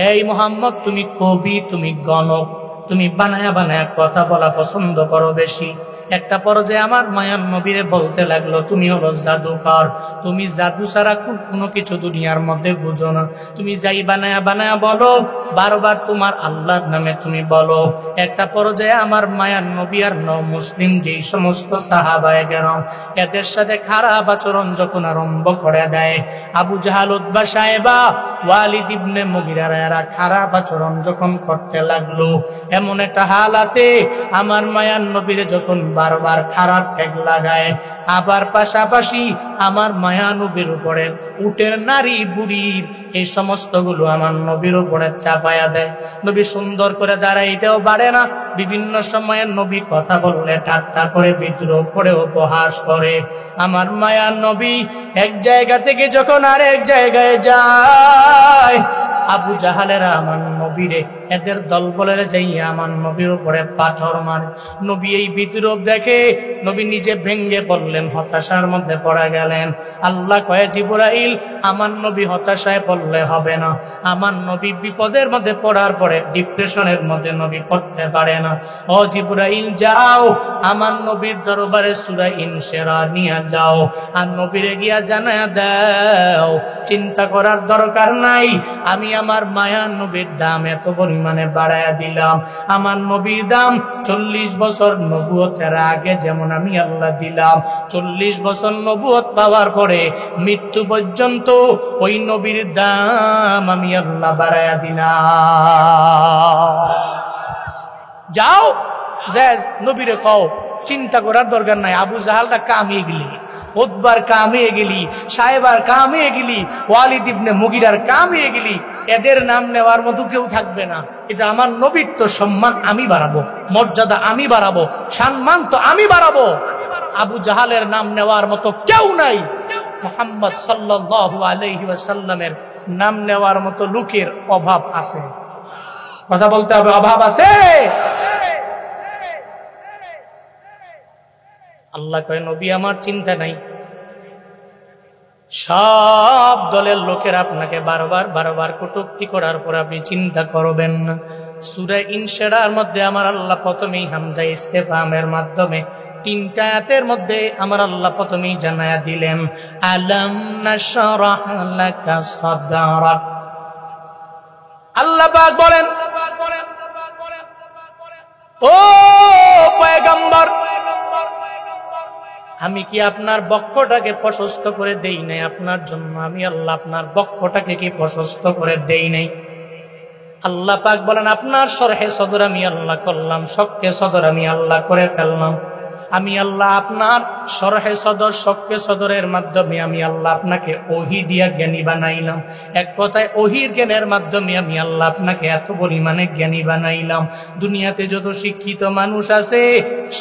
এই মুহাম্মদ, তুমি কবি, তুমি গণক, তুমি বানায়া বানায়া কথা বলা পছন্দ করো বেশি। একটা পর্যায়ে আমার মায়ার নবীরে বলতে লাগলো, তুমি হলো জাদুকর, তুমি জাদু ছাড়া কোনো কিছু দুনিয়ার মধ্যে বুঝো না, তুমি যাই বানায়া বানায়া বলো, বারবার তোমার আল্লাহর নামে তুমি বলো। একটা পর্যায়ে আমার মায়ার নবী আর মুসলিম যেই সমস্ত সাহাবায়ে কেরাম, এদের সাথে খারাপ আচরণ যখন আরম্ভ করে দেয়, আবু জাহাল, উতবা, সাইবা, ওয়ালিদ ইবনে মুগিরা এরা খারাপ আচরণ যখন করতে লাগলো, এমন একটা হালাতে আমার মায়ার নবীরে যখন বারবার খারাপ ঠেক লাগায়, আবার পাশাপাশি আমার মায়া নবীর উপরে উটের নারী বুড়ির এই সমস্ত গুলো আমার নবীর উপরে চাপায়া দেয়। নবী সুন্দর করে দাঁড়াইতেও পারে না, বিভিন্ন সময়ে নবী কথা বললে ঠাট্টা করে, বিদ্রোহ করে, উপহাস করে। আমার মায়ার নবী এক জায়গা থেকে যখন আরেক জায়গায় যায়, আবু জাহালেরা আমার নবীরে, এদের দল বলে যাইয়া আমার নবীর উপরে পাথর মারে। নবী এই বিদ্রোহ দেখে নবী নিজে ভেঙ্গে পড়লেন, হতাশার মধ্যে পড়ে গেলেন। আল্লাহ কয়ে, জিবরাইল, আমার নবী হতাশায় পড়লে হবে না, আমার নবী বিপদের মধ্যে পড়ার পরে ডিপ্রেশনের মধ্যে নবী পড়তে পারে না। ও জিবরাইল, যাও আমার নবীর দরবারে সূরা ইনশিরাহ নিয়ে যাও, আর নবীরে গিয়া জানায়া দাও, চিন্তা করার দরকার নাই, আমি আমার মায়ার নবীর দাম এত পরিমাণে বাড়ায়া দিলাম। আমার নবীর দাম 40 বছর নবুয়তের আগে যেমন আমি আল্লাহ দিলাম, 40 বছর নবুয়ত পাওয়ার পরে মৃত্যু পর্যন্ত ওই নবীর দাম আমি আল্লাহ বাড়ায়া দিলাম। যাও, নবীরে কও, চিন্তা করার দরকার নাই, আবু জাহালটা কামিয়ে গেলি, উতবার কামিয়ে গেলি, সাহেবার কামিয়ে গেলি, ওয়ালিদ ইবনে মুগিরার কামিয়ে গেলি, এদের নাম নেওয়ার মতো কেউ থাকবে না। এটা আমার নবীর তো সম্মান আমি বাড়াবো, মর্যাদা আমি বাড়াবো, সম্মান তো আমি বাড়াবো। আবু জাহালের নাম নেওয়ার মতো কেউ নাই। মুহাম্মদ সাল্লাল্লাহু আলাইহি ওয়াসাল্লামের নাম নেওয়ার মতো লোকের অভাব আছে। কথা বলতে হবে, অভাব আছে। আল্লাহ কয়, নবী আমার চিন্তা নাই, সব দলের লোকের আপনাকে বারবার বারবার কটূক্তি করার পর আপনি চিন্তা করবেন না। সূরা ইনশিরাহর মধ্যে আমার আল্লাহ প্রথমেই হামজা ইস্তেফহামের মাধ্যমে 3টা আয়াতের মধ্যে আমার আল্লাহ প্রথমেই জানায়া দিলেন, আলাম নাশরাহ লাকা সাদরাক। আল্লাহ পাক বলেন, ও পয়গম্বর, আমি কি আপনার বক্ষটাকে প্রশস্ত করে দেই নাই আপনার জন্য? আমি আল্লাহ আপনার বক্ষটাকে কি প্রশস্ত করে দেই নাই? আল্লাহ পাক বলেন, আপনার শরহে সদর আমি আল্লাহ করলাম, শক্কে সদর আমি আল্লাহ করে ফেললাম। আমি আল্লাহ আপনার শরহে সদর, শক্কে সদরের মাধ্যমে আমি আল্লাহ আপনাকে ওহী দিয়া জ্ঞানী বানাইলাম। এক কথায় ওহীর জ্ঞানের মাধ্যমে আমি আল্লাহ আপনাকে এত পরিমাণে জ্ঞানী বানাইলাম। দুনিয়াতে যত শিক্ষিত মানুষ আছে,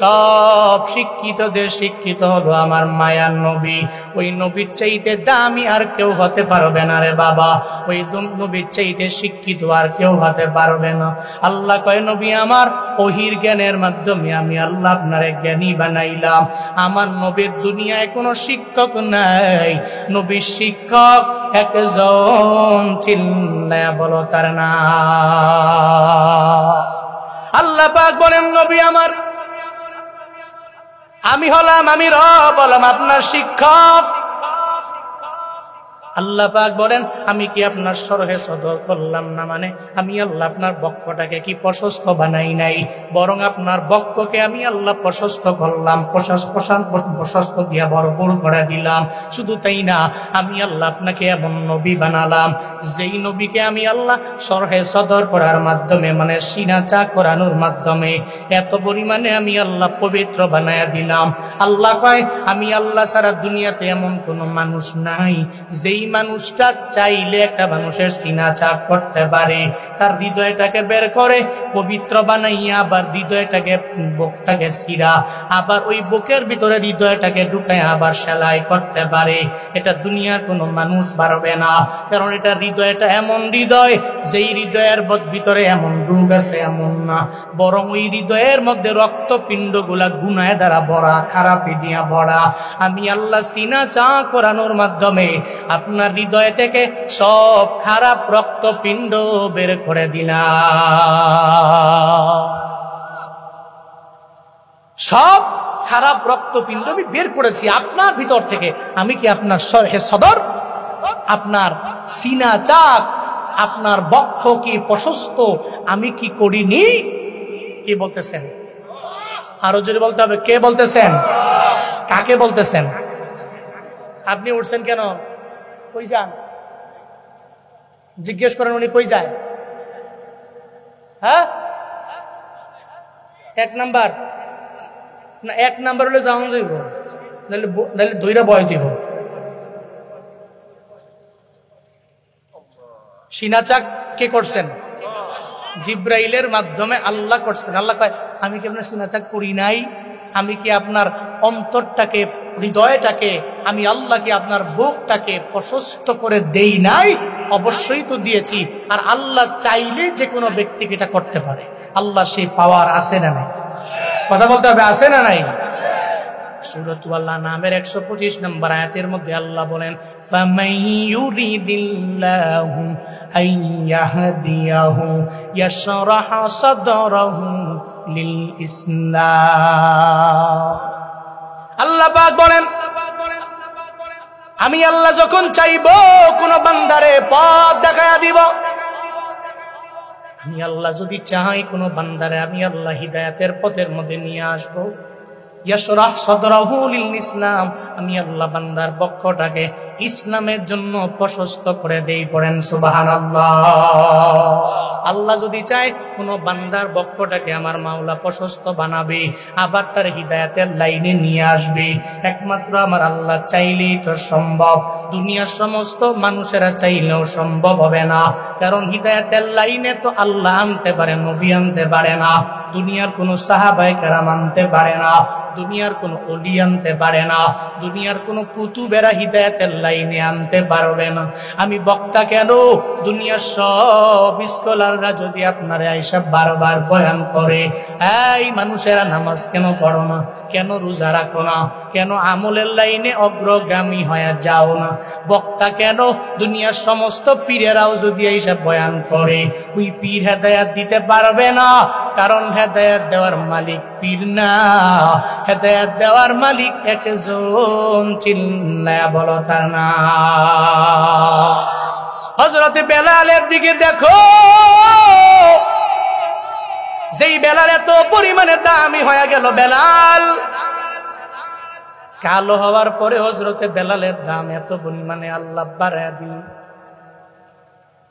সব শিক্ষিতদের শিক্ষিত হলো আমার মায়ার নবী। ওই নবীর চাইতে দামি আর কেউ হতে পারবে না রে বাবা, ওই নবীর চাইতে শিক্ষিত আর কেউ হতে পারবে না। আল্লাহ কয়, নবী আমার ওহীর জ্ঞানের মাধ্যমে আমি আল্লাহ আপনারে জ্ঞানী বানাইলাম। আমার নবীর দুনিয়ায় কোনো শিক্ষক নাই, নবীর শিক্ষক একজন, চিল্লায়া বলো তার নাম। আল্লাহ পাক বলেন, নবী আমার, আমি রব হলাম আপনার শিক্ষক। আল্লাহ পাক বলেন, আমি কি আপনার সরহে সদর করলাম না? মানে আমি আল্লাহ আপনার বক্ষটাকে কি প্রশস্ত বানাই নাই, বরং আপনার বক্ষকে আমি আল্লাহ প্রশস্ত করলাম, প্রশস্ত দিয়া ভরপুর করে দিলাম। শুধু তাই না, আমি আল্লাহ আপনাকে এমন নবী বানালাম, যেই নবীকে আমি আল্লাহ সরহে সদর করার মাধ্যমে, মানে সিনা চা করানোর মাধ্যমে এত পরিমাণে আমি আল্লাহ পবিত্র বানায়া দিলাম। আল্লাহ কয়, আমি আল্লাহ সারা দুনিয়াতে এমন কোন মানুষ নাই যেই মানুষটা চাইলে একটা মানুষের সিনা চাক করতে পারে, তার হৃদয়টাকে বের করে পবিত্র বানাইয়া, আবার হৃদয়টাকে বুকটাকে সিরা, আবার ওই বুকের ভিতরে হৃদয়টাকে ঢুকায় আবার সেলাই করতে পারে। এটা দুনিয়ার কোনো মানুষ পারবে না, কারণ এটা হৃদয়টা এমন হৃদয়, যেই হৃদয়ের ভিতরে এমন রোগ আছে এমন না, বরং ওই হৃদয়ের মধ্যে রক্তপিণ্ড গুলা গুনায় দ্বারা ভরা, খারাপি দিয়া ভরা। আমি আল্লাহ সিনা চা করানোর মাধ্যমে আপনার হৃদয় থেকে সব খারাপ রক্তপিণ্ড বের করে দিলাম। সব খারাপ রক্তপিণ্ড আমি বের করেছি আপনার ভিতর থেকে। আমি কি আপনার সরহে সদর, আপনার সিনা চাক, আপনার বক্ষ কি প্রশস্ত আমি কি করিনি? কে বলতেছেন? আরো জোরে বলতে হবে, কে বলতেছেন? কাকে বলতেছেন? আপনি উঠছেন কেন? কই যান? জিজ্ঞেস করেন উনি কই যায়? হ্যাঁ, এক নাম্বার না, এক নাম্বার হলে যাওয়া যাইব, নাহলে দুইটা বয় দিব। সিনাচাক কে করছেন? জিব্রাইলের মাধ্যমে আল্লাহ করছেন। আল্লাহ কয়, আমি কি আপনার সিনাচাক করি নাই? আমি কি আপনার অন্তরটাকে, হৃদয়টাকে, আমি আল্লাহকে আপনার বুকটাকে প্রশস্ত করে দেই নাই? অবশ্যই তো দিয়েছি। আর আল্লাহ চাইলে যে কোনো ব্যক্তিকে এটা করতে পারে। আল্লাহ সেই পাওয়ার আছে না নাই? কথা বলতে হবে, আছে না নাই? সূরাতুল আনআমের 125 নম্বর আয়াতের মধ্যে আল্লাহ বলেন, ফামান ইউরিদিল্লাহু আইয়াহদিয়াহু ইয়াশরাহ সাদরাহু লিল ইসলাম। আল্লাহ পাক বলেন, আমি আল্লাহ যখন চাইবো কোন বান্দারে পথ দেখায়া দিব। আমি আল্লাহ যদি চাই কোন বান্দারে আমি আল্লাহ হিদায়াতের পথের মধ্যে নিয়ে আসবো। ইয়াশরাহ সাদরাহু লিল ইসলাম, আমি আল্লাহ বান্দার বক্ষটাকে ইসলামের জন্য প্রশস্ত করে দেই। পড়েন সুবহানাল্লাহ। আল্লাহ যদি চায় কোন বান্দার বক্ষটাকে আমার মাওলা প্রশস্ত বানাবে, আবার তার হিদায়াতের লাইনে নিয়ে আসবে, একমাত্র আমার আল্লাহ চাইলেই তো সম্ভব। দুনিয়ার সমস্ত মানুষেরা চাইলেও সম্ভব হবে না, কারণ হিদায়াতের লাইনে তো আল্লাহ আনতে পারে, নবী আনতে পারে না। দুনিয়ার কোন সাহাবায়ে কেরাম আনতে পারে না, দুনিয়ার কোন ওলি আনতে পারে না, দুনিয়ার কোন কুতুবেরা হিদায়াতের লাইনে আনতে পারবে না। আমি বক্তা কেন, দুনিয়ার সব স্কলাররা যদি আপনারে আইসা বারবার বয়ান করে, এই মানুষেরা নামাজ কেন পড়ো না, কেন রোজা রাখো না, কেন আমলের লাইনে অগ্রগামী হয়ে যাও না, বক্তা কেন, দুনিয়ার সমস্ত পীরেরাও যদি আইসা বয়ান করে, ওই পীর হেদায়াত দিতে পারবে না, কারণ হেদায়াত দেওয়ার মালিক পীর না, হেদায়াত দেওয়ার মালিক একজন, চিল্লায়া বলো তার না। হযরতে বেলালের দিকে দেখো, যেই বেলাল এত পরিমাণে দামি হয়ে গেল, বেলাল কালো হওয়ার পরে হযরতে বেলালের দাম এত পরিমাণে আল্লাহ বাড়ায়া দিলেন।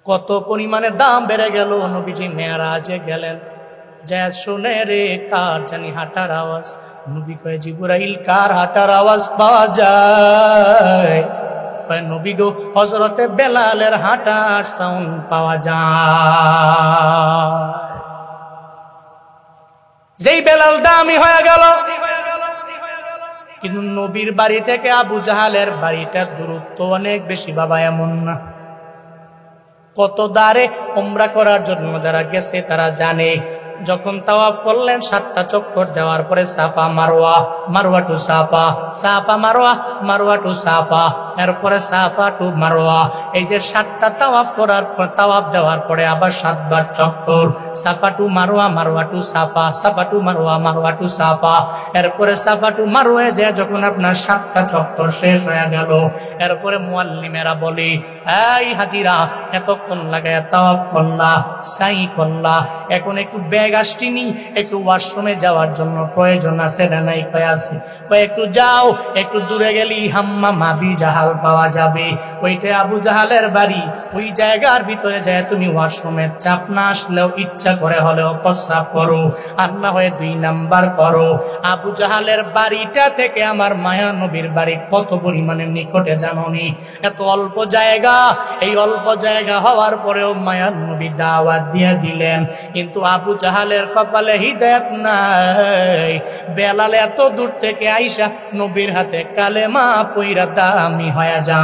কত পরিমাণে দাম বেড়ে গেল। নবীজি মেরাজে গেলেন, যা শুনে রে কার জানি হাঁটার আওয়াজ। নবী কয়, জিবরাইল কার হাঁটার আওয়াজ পাওয়া যায়? নবী গো, হযরতে বেলালের হাঁটার সাউন্ড পাওয়া যায়। যেই বেলাল দামি হয়ে গেল, কিন্তু নবীর বাড়ি থেকে আবু জাহালের বাড়িটার দূরত্ব অনেক বেশি বাবা, এমন না। কত দাঁড়ে উমরা করার জন্য যারা গেছে তারা জানে, যখন তাওয়াফ করলেন 7টা চক্কর দেওয়ার পরে সাফা মারওয়া, মারওয়া টু সাফা, সাফা মারওয়া, মারওয়া টু সাফা, এরপরে সাফা টু মারওয়া, এই যে 7টা তাওয়াফ করার পর, তাওয়াফ দেওয়ার পরে আবার 7বার চক্কর, সাফা টু মারওয়া, মারওয়া টু সাফা, সাফা টু মারওয়া, মারওয়া টু সাফা। এরপরে সাফা টু মারওয়ায় যায় যখন আপনার 7টা চক্কর শেষ হয়ে গেল, এরপরে মুআল্লিমেরা বলে, এই হাজিরা এতক্ষণ লাগায় তাওয়াফ করলা, সাই করলা, এখন একটু ব্যাগ আসটিনি, একটু ওয়াশরুমে যাওয়ার জন্য প্রয়োজন আছে না নাই? কয় আছে। কয় একটু যাও, একটু দূরে গেলি হাম্মাম আবি জাহাল পাওয়া যাবে, ওইটা আবু জাহালের বাড়ি, ওই জায়গার ভিতরে যায় তুমি ওয়াশরুমের চাপ না আসলেও ইচ্ছা করে হলেও প্রস্রাব করো, আর না হয় 2 নাম্বার করো। আবু জাহালের বাড়িটা থেকে আমার মায়া নবীর বাড়ি কত পরিমাণে নিকটে জানোনি? এত অল্প জায়গা, এই অল্প জায়গা হওয়ার পরেও মায়া নবী দাওয়াত দিয়ে দিলেন, কিন্তু আবু জাহালের কপালে হিদায়াত নাই। বেলাল এত দূর থেকে আইসা নবীর হাতে কালেমা পয়রা দামি হয়ে যায়।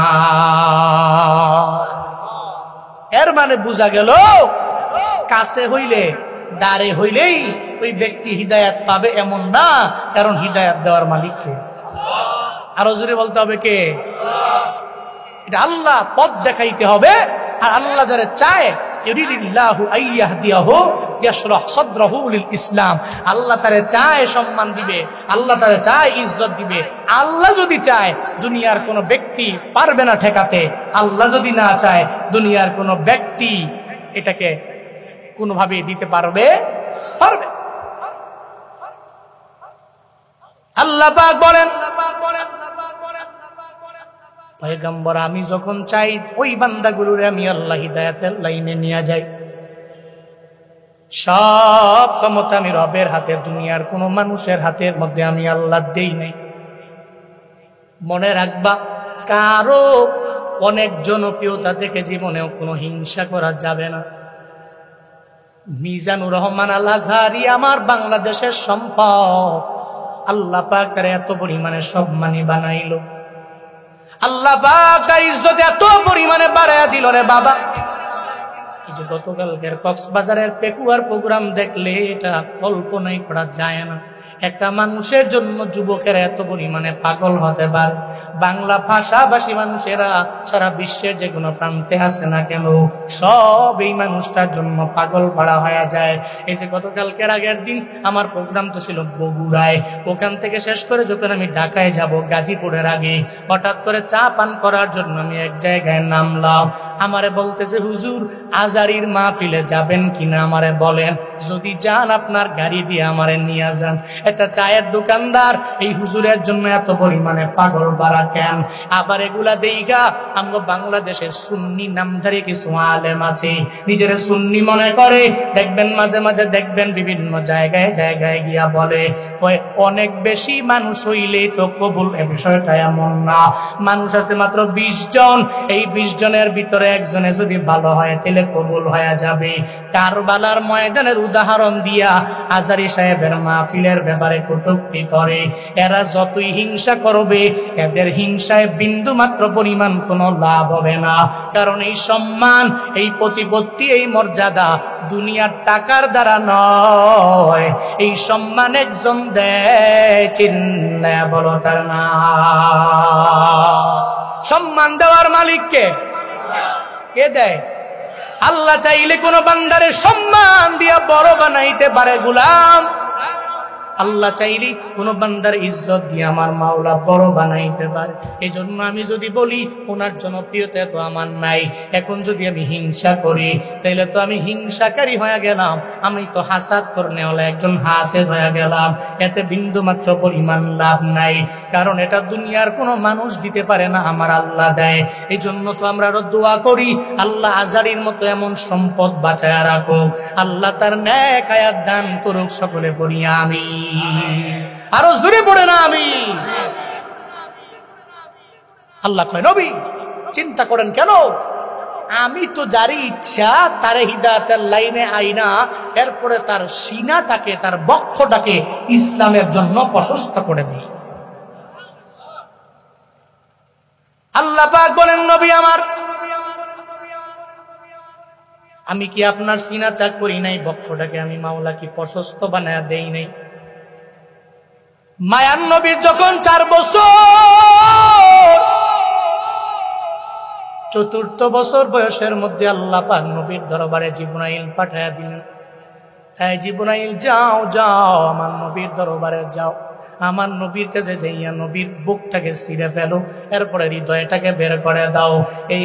এর মানে বুঝা গেল কাছে হইলে, দাঁড়ে হইলেই ওই ব্যক্তি হিদায়াত পাবে এমন না, কারণ হিদায়াত দেওয়ার মালিক কে? আরো জোরে বলতে হবে কে? এটা আল্লাহ পথ দেখাইতে হবে। আর আল্লাহ যারা চায়, ইউরিদিল্লাহু আইয়াহদিয়াহু ইয়াশরাহ সাদরাহু লিল ইসলাম, আল্লাহ তারে চায় সম্মান দিবে, আল্লাহ তারে চায় ইজ্জত দিবে। আল্লাহ যদি চায় দুনিয়ার কোনো ব্যক্তি পারবে না ঠেকাতে, আল্লাহ যদি না চায় দুনিয়ার কোনো ব্যক্তি এটাকে কোনোভাবে দিতে পারবে? আল্লাহ পাক বলেন, পয়গম্বর আমি যখন চাই ওই বান্দাগুলোরে আমি আল্লাহ হিদায়াতের লাইনে নিয়ে যাই। সব ক্ষমতা আমি রবের হাতে, দুনিয়ার কোন মানুষের হাতের মধ্যে আমি আল্লাহ দেই নাই। মনে রাখবা, কারো অনেক জনপ্রিয়তা থেকে জীবনেও কোনো হিংসা করা যাবে না। মিজানুর রহমান আল আজহারি আমার বাংলাদেশের সম্পদ, আল্লাহ পাক তার এত পরিমাণে সম্মানী বানাইলো, আল্লাহ পাক তার ইজ্জত এত পরিমাণে বাড়ায়া দিল রে বাবা। এই যে গতকালকের কক্সবাজারের পেকুয়ার প্রোগ্রাম দেখলে এটা কল্পনাই করা যায় না। একটা মানুষের জন্য যুবকেরা এত পরিমাণে পাগল হতে পারে। বাংলা ভাষাভাষী মানুষেরা সারা বিশ্বের যে কোনো প্রান্তে আছে না কেন, সব এই মানুষটার জন্য পাগল পাড়া হয়ে যায়। এই যে গতকালকের আগের দিন আমার প্রোগ্রাম তো ছিল বগুড়ায়, ওখান থেকে শেষ করে যখন আমি ঢাকায় যাব গাজীপুরের আগে, হঠাৎ করে চা পান করার জন্য আমি এক জায়গায় নামলাম। আমারে বলতেছে, হুজুর আজারির মাহফিলে যাবেন কিনা আমারে বলেন, যদি যান আপনার গাড়ি দিয়ে আমারে নিয়ে যান। একটা চায়ের দোকানদার এই হুজুরের জন্য এত পরিমাণে পাগল পারা কেন? আবার এগুলা দেইগা আমগো বাংলাদেশের সুন্নি নামধারী কিছু আলেম আছে, নিজের সুন্নি মনে করে, দেখবেন মাঝে মাঝে দেখবেন বিভিন্ন জায়গায় জায়গায় গিয়া বলে, ওই অনেক বেশি মানুষ হইলেই তো কবুল। এ বিষয়টা এমন না, মানুষ আছে মাত্র 20 জন, এই 20 জনের ভিতরে একজনে যদি ভালো হয় তাহলে কবুল হয়ে যাবে। কারবালার ময়দানের উদাহরণ দিয়া আজারি সাহেবের মাহফিলের ব্যাপারে কটূক্তি করে। এরা যতই হিংসা করবে, এদের হিংসায় বিন্দু মাত্র পরিমাণ কোনো লাভ হবে না, কারণ এই সম্মান, এই প্রতিপত্তি, এই মর্যাদা দুনিয়ার টাকার দ্বারা নয়। এই সম্মান একজন দেয়, চিল্লা বলো তার না। সম্মান দেওয়ার মালিককে কে দেয়? আল্লাহ চাইলে কোন বান্দারে সম্মান দিয়া বড় বানাইতে পারে গোলাম। আল্লাহ চাইলে কোন বান্দার ইজ্জত দিয়ে আমার মাওলা বড় বানাইতে পারে। এই জন্য আমি যদি বলি ওনার জনপ্রিয়তা তো আমার নাই, এখন যদি আমি হিংসা করি তাহলে তো আমি হিংসাকারী হয়ে গেলাম, আমি তো হাসাদ করনেওয়ালা একজন হাসেদ হয়ে গেলাম। এতে বিন্দু মাত্র পরিমাণ লাভ নাই, কারণ এটা দুনিয়ার কোনো মানুষ দিতে পারে না, আমার আল্লাহ দেয়। এই জন্য তো আমরা আরো দোয়া করি, আল্লাহ আজারির মতো এমন সম্পদ বাঁচায় রাখো, আল্লাহ তার নেক হায়াত দান করুক। সকলে পড়ি আমিন। আরো জোরে পড়ে না আমি। আল্লাহ কয়, নবী চিন্তা করেন কেন? আমি তো যারই ইচ্ছা তারে হিদায়াতের লাইনে আইনা, এরপরে তার সিনাটাকে, তার বক্ষটাকে ইসলামের জন্য প্রশস্ত করে দিই। আল্লাহ পাক বলেন, নবী আমার, আমি কি আপনার সিনা চাক করি নাই? বক্ষটাকে আমি মাওলা কি প্রশস্ত বানায়া দেই নাই? মায়ান নবীর যখন 4 বছর চতুর্থ বছর বয়সের মধ্যে আল্লাহ পাক নবীর দরবারে জিবরাইল পাঠায়া দিলেন। হ্যাঁ জিবরাইল, যাও যাও আমার নবীর দরবারে যাও, আমার নবীর কাছে যাইয়া নবীর বুকটাকে ছিঁড়ে ফেলো, এরপরে হৃদয়টাকে বের করে দাও। এই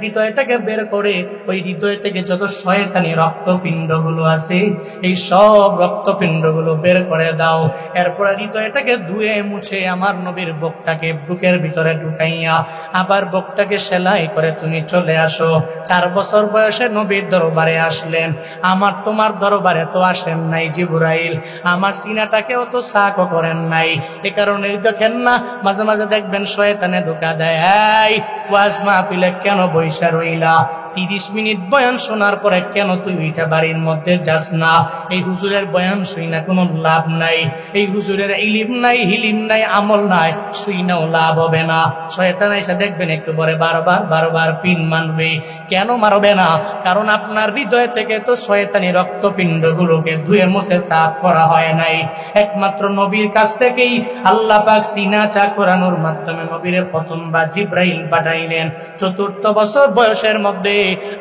হৃদয়টাকে বের করে ওই হৃদয় থেকে যত শয়তানি রক্তপিণ্ডগুলো আছে এই সব রক্তপিণ্ডগুলো বের করে দাও। এরপরে হৃদয়টাকে ধুয়ে মুছে আমার নবীর বুকটাকে বুকের ভিতরে ঢুকাইয়া আবার বুকটাকে সেলাই করে তুমি চলে আসো। 4 বছর বয়সে নবীর দরবারে আসলেন, আমার তোমার দরবারে তো আসেন নাই জিবরাইল, আমার সিনাটাকেও তো সাকও করেন নাই। এ কারণে দেখেন না মাঝে মাঝে দেখবেন শয়তানে ধোঁকা দেয়, এই ওয়াজ মাহফিলে কেন বইসা রইলা, 30 মিনিট বয়ান শোনার পরে কেন তুই উঠা বাড়ির মধ্যে যাস না? এই হুজুরের বয়ান শুই না কোনো লাভ নাই, এই হুজুরের ইলিম নাই, হিলিম নাই, আমল নাই, শুই নাও লাভ হবে না। শয়তান এসে দেখবেন একটু পরে বারবার পিন মারবে। কেন মারবে না? কারণ আপনার হৃদয় থেকে তো শয়তানি রক্তপিণ্ড গুলোকে ধুয়ে মুছে সাফ করা হয় নাই। একমাত্র নবীর কাছ থেকেই আল্লাহ পাক সিনা চাক করানোর মাধ্যমে নবীরে প্রথমবার জিবরাইল পাঠাইলেন। 4th বছর বয়সের মধ্যে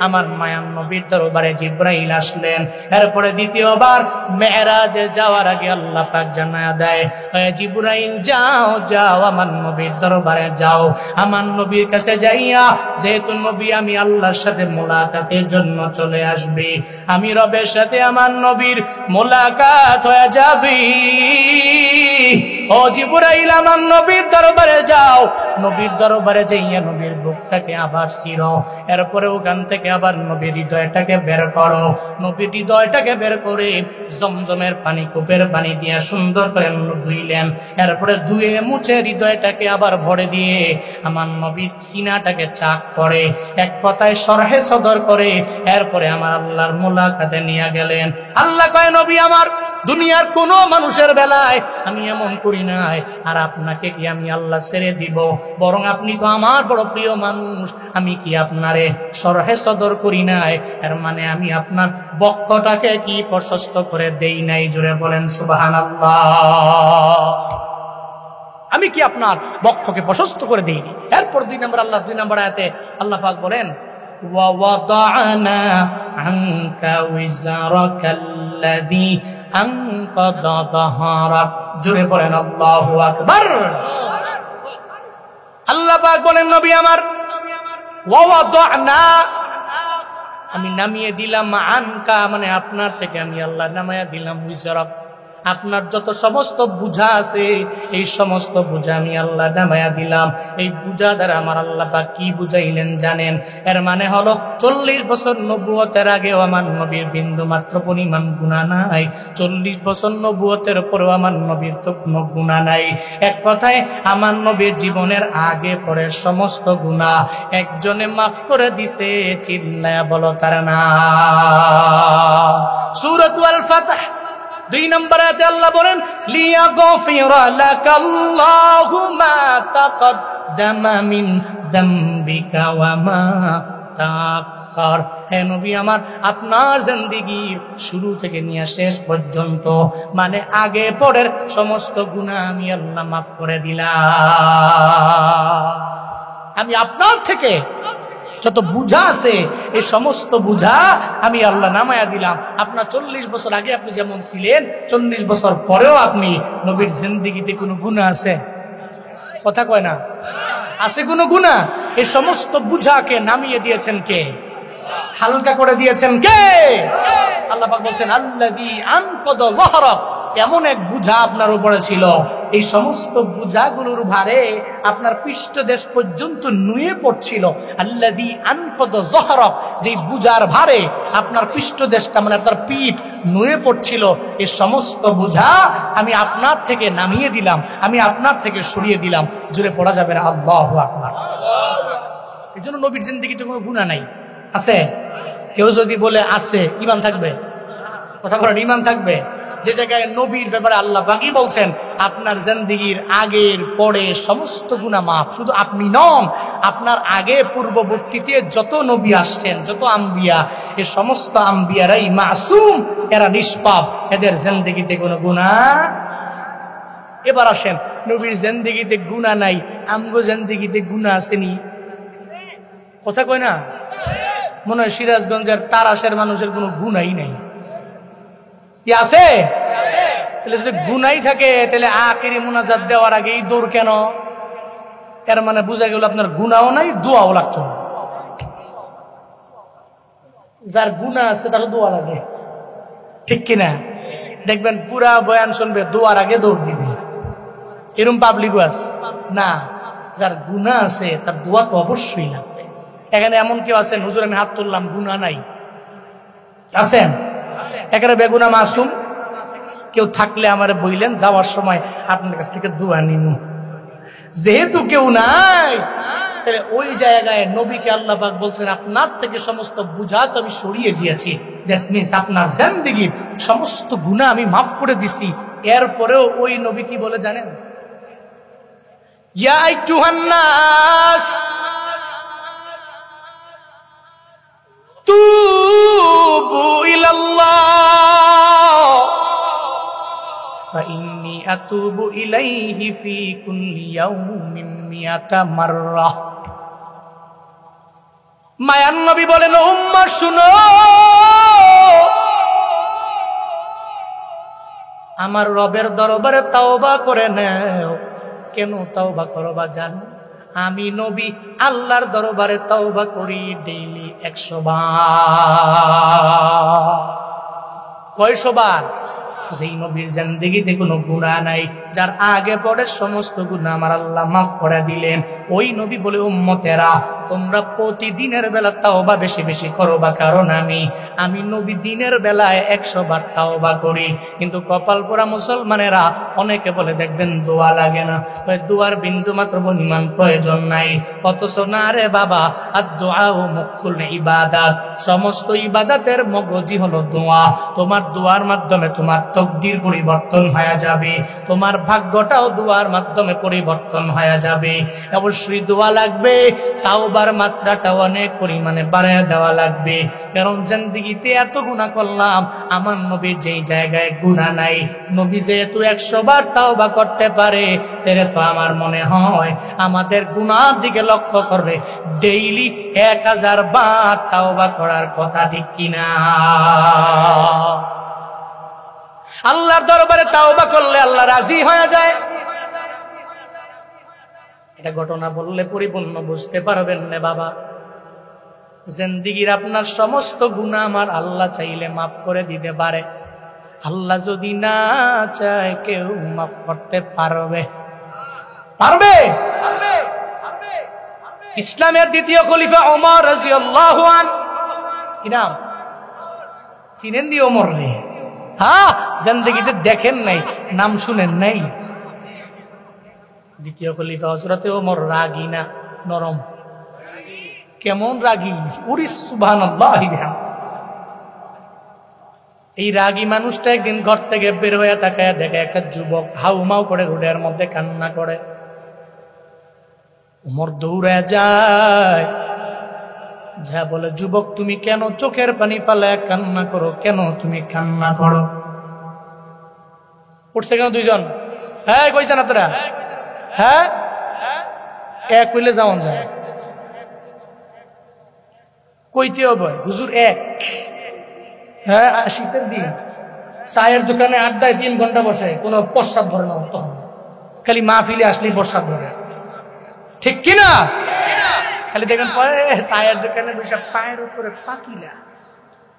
আমার মায়ান নবীর দরবারে জিবরাইল আসলেন। এরপরে দ্বিতীয়বার মেরাজে যাওয়ার আগে আল্লাহ পাক জানায়া দেয়, জিবরাইল যাও যাও আমার নবীর দরবারে যাও, আমার নবীর কাছে যাইয়া যেহেতু নবী আমি আল্লাহর সাথে মোলাকাতের জন্য চলে আসবে, আমি রবের সাথে আমার নবীর মোলাকাত হয়ে যাবে। ও জিবরাইল আমার নবীর দরবারে যাও, নবীর দরবারে যাইয়া নবীর বুকটাকে আবার ছিঁড়ো, এরপরে ওখান থেকে আবার নবীর হৃদয়টাকে বের করো। নবীর হৃদয়টাকে বের করে জমজমের পানি, কূপের পানি দিয়ে সুন্দর করে ধুইলেন। এরপরে ধুয়ে মুছে হৃদয়টাকে আবার ভরে দিয়ে আমার নবীর সিনাটাকে চাক করে, এক কথায় সরহে সদর করে, এরপরে আমার আল্লাহর মোলাকাতে নিয়ে গেলেন। আল্লাহ কয়, নবী আমার দুনিয়ার কোন মানুষের বেলায় আমি এমন করি নাই, আর আপনাকে কি আমি আল্লাহ ছেড়ে দিব? বরং আপনি তো আমার বড় প্রিয় মানুষ, আমি কি আপনারে সরহে সদর করি নাই? এর মানে আমি আপনার বক্ষটাকে কি প্রশস্ত করে দেই নাই? জোরে বলেন সুবহানাল্লাহ। আমি কি আপনার বক্ষকে প্রশস্ত করে দেইনি? এরপর 2 নম্বর আয়াতে আল্লাহ পাক বলেন, وَوَضَعْنَا عَنْكَ وِزْرَكَ الَّذِي أَنقَضَ ظَهْرَكَ। জোরে বলেন আল্লাহু আকবার। আল্লাহ পাক বলেন, নবী আমার ওয়াওয়াদানা, আমি নামিয়ে দিলাম, আনকা মানে আপনার থেকে আমি আল্লাহ নামায়া দিলাম, উইজরাক আপনার যত সমস্ত বোঝা আছে এই সমস্ত বোঝা আমি আল্লাহ নামায়া দিলাম। এই বোঝা দ্বারা আমার আল্লাহ পাক কি বুঝাইলেন জানেন? এর মানে হলো 40 বছর নবুয়তের আগেও আমার নবীর বিন্দু মাত্র পরিমাণ গুনাহ নাই, 40 বছর নবুয়তের পরেও আমার নবীর তো কোনো গুনাহ নাই। এক কথায় আমার নবীর জীবনের আগে পরে সমস্ত গুনাহ একজনে মাফ করে দিছে, চিল্লায়া বলো তার নাম। সূরাতুল ফাতহ 2 নম্বর আয়াতে আল্লাহ বলেন, লিয়াগফিরা লাকাল্লাহু মা তাকদ্দামা মিন যামবিকা ওয়া মা তাআখার। হে নবী আমার আপনার জিন্দেগীর শুরু থেকে নিয়ে শেষ পর্যন্ত মানে আগে পরের সমস্ত গুনাহ আমি আল্লাহ মাফ করে দিলাম। আমি আপনার থেকে যত বুঝা আছে এই সমস্ত বুঝা আমি আল্লাহ নামায়া দিলাম। আপনার 40 বছর আগে আপনি যেমন ছিলেন, 40 বছর পরেও আপনি নবীর জিন্দেগিতে কোনো গুনাহ আছে? কথা কয় না, আছে কোনো গুনাহ? এই সমস্ত বুঝাকে নামিয়ে দিয়েছেন কে? হালকা করে দিয়েছেন কে? আল্লাহ পাক বলছেন, আল্লাযী আনকাদা যাহরাক, এমন এক বুঝা আপনার উপরে ছিল, এই সমস্ত বুঝাগুলোর ভারে আপনার পৃষ্ঠদেশ পর্যন্ত নুয়ে পড়ছিল। আল্লাযী আনকাদা যাহরাক, যে বুঝার ভারে আপনার পৃষ্ঠদেশটা মানে আপনার পিঠ নুয়ে পড়ছিল, এই সমস্ত বুঝা আমি আপনার থেকে নামিয়ে দিলাম, আমি আপনার থেকে সরিয়ে দিলাম। জোরে পড়া যাবে না আল্লাহু আকবার। এই জন্য নবীর জিন্দেগিতে কোনো গুনাহ নাই। আছে? কেউ যদি বলে আছে, ঈমান থাকবে? কথা বলেন, ঈমান থাকবে? যে জায়গায় নবীর ব্যাপারে আল্লাহ পাকই বলছেন আপনার জিন্দেগির আগের পরে সমস্ত গুনাহ মাফ। শুধু আপনি নন, আপনার আগে পূর্ববর্তীতে যত নবী আসছেন, যত আম্বিয়া, এই সমস্ত আম্বিয়ারাই মাসুম, এরা নিষ্পাপ, এদের জিন্দেগিতে কোনো গুনাহ। এবার আসেন, নবীর জিন্দেগিতে গুনাহ নাই, আমগো জিন্দেগিতে গুনাহ আসেনি? কথা কয় না? মনে হয় সিরাজগঞ্জের তারাশের মানুষের কোনো গুণাই নাই, কি আছে? তাহলে যদি গুনাই থাকে তাহলে আখিরি মুনাজাত দেওয়ার আগে এই দৌড় কেন? এর মানে বোঝা গেল আপনার গুনাও নাই, দোয়াও লাগতো না। যার গুনাহ আছে তার দোয়া লাগে, ঠিক কিনা? দেখবেন পুরা বয়ান শুনবে, দোয়ার আগে দৌড় দিবে, এরকম পাবলিকও আছে না। যার গুনাহ আছে তার দোয়া তো অবশ্যই লাগবে। এখানে এমন কেউ আছেন হুজুর আমি হাত তুললাম গুনাহ নাই? আছেন? এখানে বেগুনা মাসুম কেউ থাকলে আমারে বইলেন, যাওয়ার সময় আপনার কাছ থেকে দোয়া নিব। যেহেতু কেউ নাই, তাহলে ওই জায়গায় নবীকে আল্লাহ পাক বলছেন আপনার থেকে সমস্ত বুঝাত আমি সরিয়ে দিয়েছি। দ্যাট মিন্স আপনার জিন্দেগীর সমস্ত গুনাহ আমি মাফ করে দিছি। এরপরেও ওই নবী কি বলে জানেন? ইয়া আইয়ুহান নাস তুবু ইলাল্লাহ ফাইন্নী আতুবু ইলাইহি ফি কুল্লি ইয়াউমিন মিয়াতা মাররা। মায়ান নবী বলেন, উম্মত শুনো, আমার রবের দরবারে তাওবা করে নাও। কেন তাওবা করবা জানো? আমি নবী আল্লাহর দরবারে তাওবা করি ডেইলি 100 বার। কয়শো বার? যেই নবীর জিন্দেগিতে কোনো গুনাহ নাই, যার আগে পরে সমস্ত গুনাহ আমার আল্লাহ মাফ করে দিলেন, ওই নবী বলে উম্মতেরা তোমরা প্রতিদিনের বেলা তাওবা বেশি বেশি করবা, কারণ আমি নবী দিনের বেলায় 100 বার তাওবা করি। কিন্তু কপাল পোড়া মুসলমানেরা অনেকে বলে দেখবেন দোয়া লাগে না, ওই দোয়ার বিন্দু মাত্র পরিমাণ প্রয়োজন নাই। অথচ না রে বাবা, আদ-দুআউ মুখুল ইবাদাত, সমস্ত ইবাদতের মগজি হলো দোয়া। তোমার দোয়ার মাধ্যমে তোমার তকদির পরিবর্তন হয়ে যাবে, তোমার ভাগ্যটাও দোয়ার মাধ্যমে পরিবর্তন হয়ে যাবে। অবশ্যই দোয়া লাগবে, তাওবার মাত্রাটা অনেক পরিমাণে বাড়ায় দেওয়া লাগবে। কারণ জিন্দেগিতে এত গুনাহ করলাম, আমার নবীর যেই জায়গায় গুনাহ নাই, নবী যেহেতু 100 বার তাওবা করতে পারে, তাহলে তো আমার মনে হয় আমাদের গুনার দিকে লক্ষ্য করবে ডেইলি 1000 বার তাওবা করার কথা, ঠিক কিনা? আল্লাহর দরবারে তাওবা করলে আল্লাহ রাজি হয়ে যায়। এটা ঘটনা বললে পরিপূর্ণ বুঝতে পারবেন না বাবা। জিন্দেগীর আপনার সমস্ত গুনাহ আমার আল্লাহ চাইলে মাফ করে দিতে পারে। আল্লাহ যদি না চায় কেউ মাফ করতে পারবে? পারবে? ইসলামের দ্বিতীয় খলিফা ওমর রাদিয়াল্লাহু আনহু, কি নাম? চিনেন নি ওমর রে? হ্যাঁ, জিন্দেগিতে দেখেন নাই, নাম শুনেন নাই? দ্বিতীয় খলিফা হযরতে ওমর রাগী না নরম? কেমন রাগী! উরি সুবহানাল্লাহ। এই রাগী মানুষটা একদিন ঘর থেকে বের হয়ে তাকায় দেখে একটা যুবক হাউমাউ করে রোডের মধ্যে কান্না করে। ওমর দৌড়ে যায়, যা বলে, যুবক তুমি কেন চোখের পানি ফালায় কান্না করো? কেন তুমি কান্না করো? উঠছে কেন দুইজন? হ্যাঁ কইছেন আপনারা? হ্যাঁ, এক হইলে যাওন যায়, কইতে হবে হুজুর এক। হ্যাঁ, শীতের দিন চায়ের দোকানে আড্ডায় 3 ঘন্টা বসে, কোনো প্রস্রাব ধরে না, তখন খালি মাহফিলে আসলেই প্রস্রাব ধরে, ঠিক কিনা? খালি দেখেন পরে চায়ের দোকানে বসে পায়ের উপরে পাকিলা,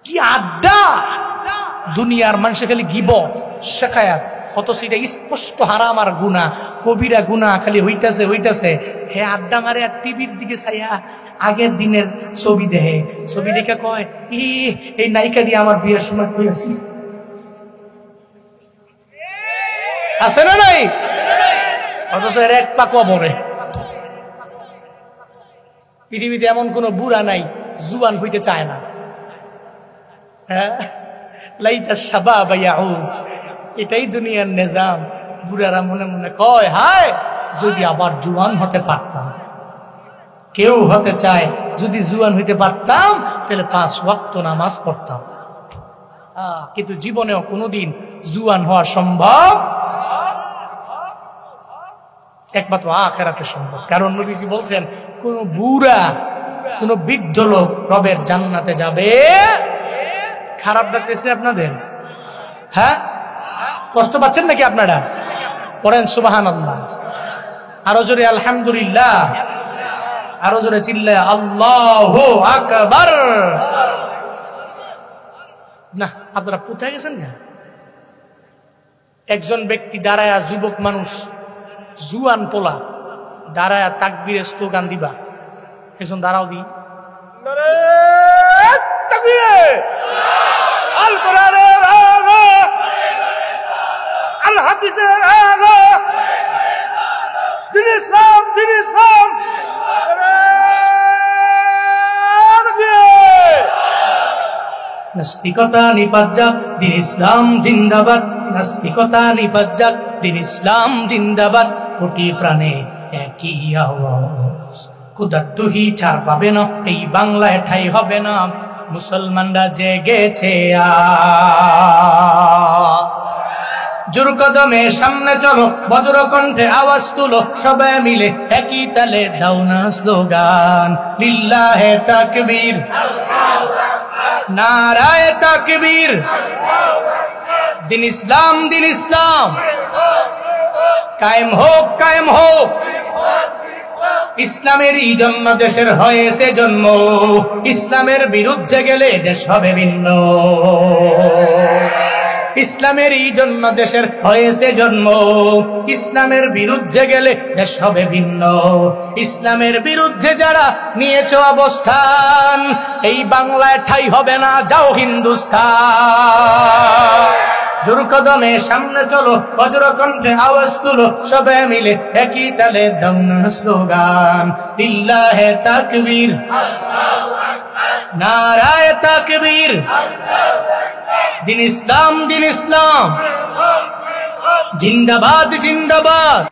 কি আড্ডা! দুনিয়ার মানুষে খালি গিবত শেখায়াত, অথচ এটা স্পষ্ট হারাম আর গুনাহ, কবিরা গুনাহ খালি হইতাছে। হে আড্ডা মারে আর টিভির দিকে চাইয়া আগের দিনের ছবি দেখে কয়, এই নায়িকা দিয়ে আমার বিয়ের সময় কইছি। আছে না নাই? অথচ এর এক পা কবরে। পৃথিবীতে এমন কোন বুড়া নাই জুয়ান হইতে চায় না। হ্যাঁ, লাইতা শাবাব ইয়াউদ, এটাই দুনিয়ার নিজাম। বুড়ারা মনে মনে কয়, হায় যদি আবার জুয়ান হতে পারতাম। কেউ হতে চায় যদি জুয়ান হইতে পারতাম তাহলে 5 ওয়াক্ত নামাজ পড়তাম, কিন্তু জীবনেও কোনোদিন জুয়ান হওয়া সম্ভব একমাত্র আখিরাতে সম্ভব। কারণ নবীজি বলছেন, কোন বুড়া কোন বৃদ্ধ লোক রবের জান্নাতে যাবে। খারাপ লাগতেছে আপনাদের? হ্যাঁ, কষ্ট পাচ্ছেন নাকি আপনারা? পড়েন সুবহানাল্লাহ, আরো জোরে আলহামদুলিল্লাহ, আরো জোরে চিল্লায় আল্লাহু আকবার। না, আপনারা কোথায় গেছেন না? একজন ব্যক্তি দাঁড়ায়া, যুবক মানুষ, জুয়ান পোলা দাঁড়ায়া তাকবীরের স্লোগান দিবা। একজন দাঁড়াও দি, আল কোরআনের আলো, আল হাদিসের আলো, দিন ইসলাম, দিন ইসলাম। নাস্তিকতা নিপাজ্জাক, দিন ইসলাম জিন্দাবাদ। নাস্তিকতা নিপাজ্জাক, দিন ইসলাম জিন্দাবাদ। কোটি প্রাণে একই আওয়াজ, ক্ষুধার্তুহি ছাড় পাবে না, এই বাংলায় ঠাই হবে না। মুসলমানরা জেগেছে জোর কদমে সামনে চলো, বজ্র কণ্ঠে আওয়াজ তুলো, সবাই মিলে একই তালে দাও না স্লোগান, লিল্লাহে তাকবীর, নারায়ে তাকবীর। দিন ইসলাম, দিন ইসলাম কায়েম হোক, কায়েম হোক। ইসলামেরই জন্য দেশের হয়েছে জন্ম, ইসলামের বিরুদ্ধে গেলে দেশ হবে ভিন্ন। ইসলামেরই জন্য দেশের হয়েছে জন্ম, ইসলামের বিরুদ্ধে গেলে দেশ হবে ভিন্ন। ইসলামের বিরুদ্ধে যারা নিয়েছ অবস্থান, এই বাংলায় ঠাই হবে না, যাও হিন্দুস্তান। জোর কদমে সামনে চলো, বজ্র কণ্ঠে আওয়াজ তুলো, সবাই মিলে একই তালে দাও না স্লোগান, লিল্লাহে তাকবীর, নারায়ে তাকবীর। দিন ইসলাম, দিন ইসলাম জিন্দাবাদ, জিন্দাবাদ।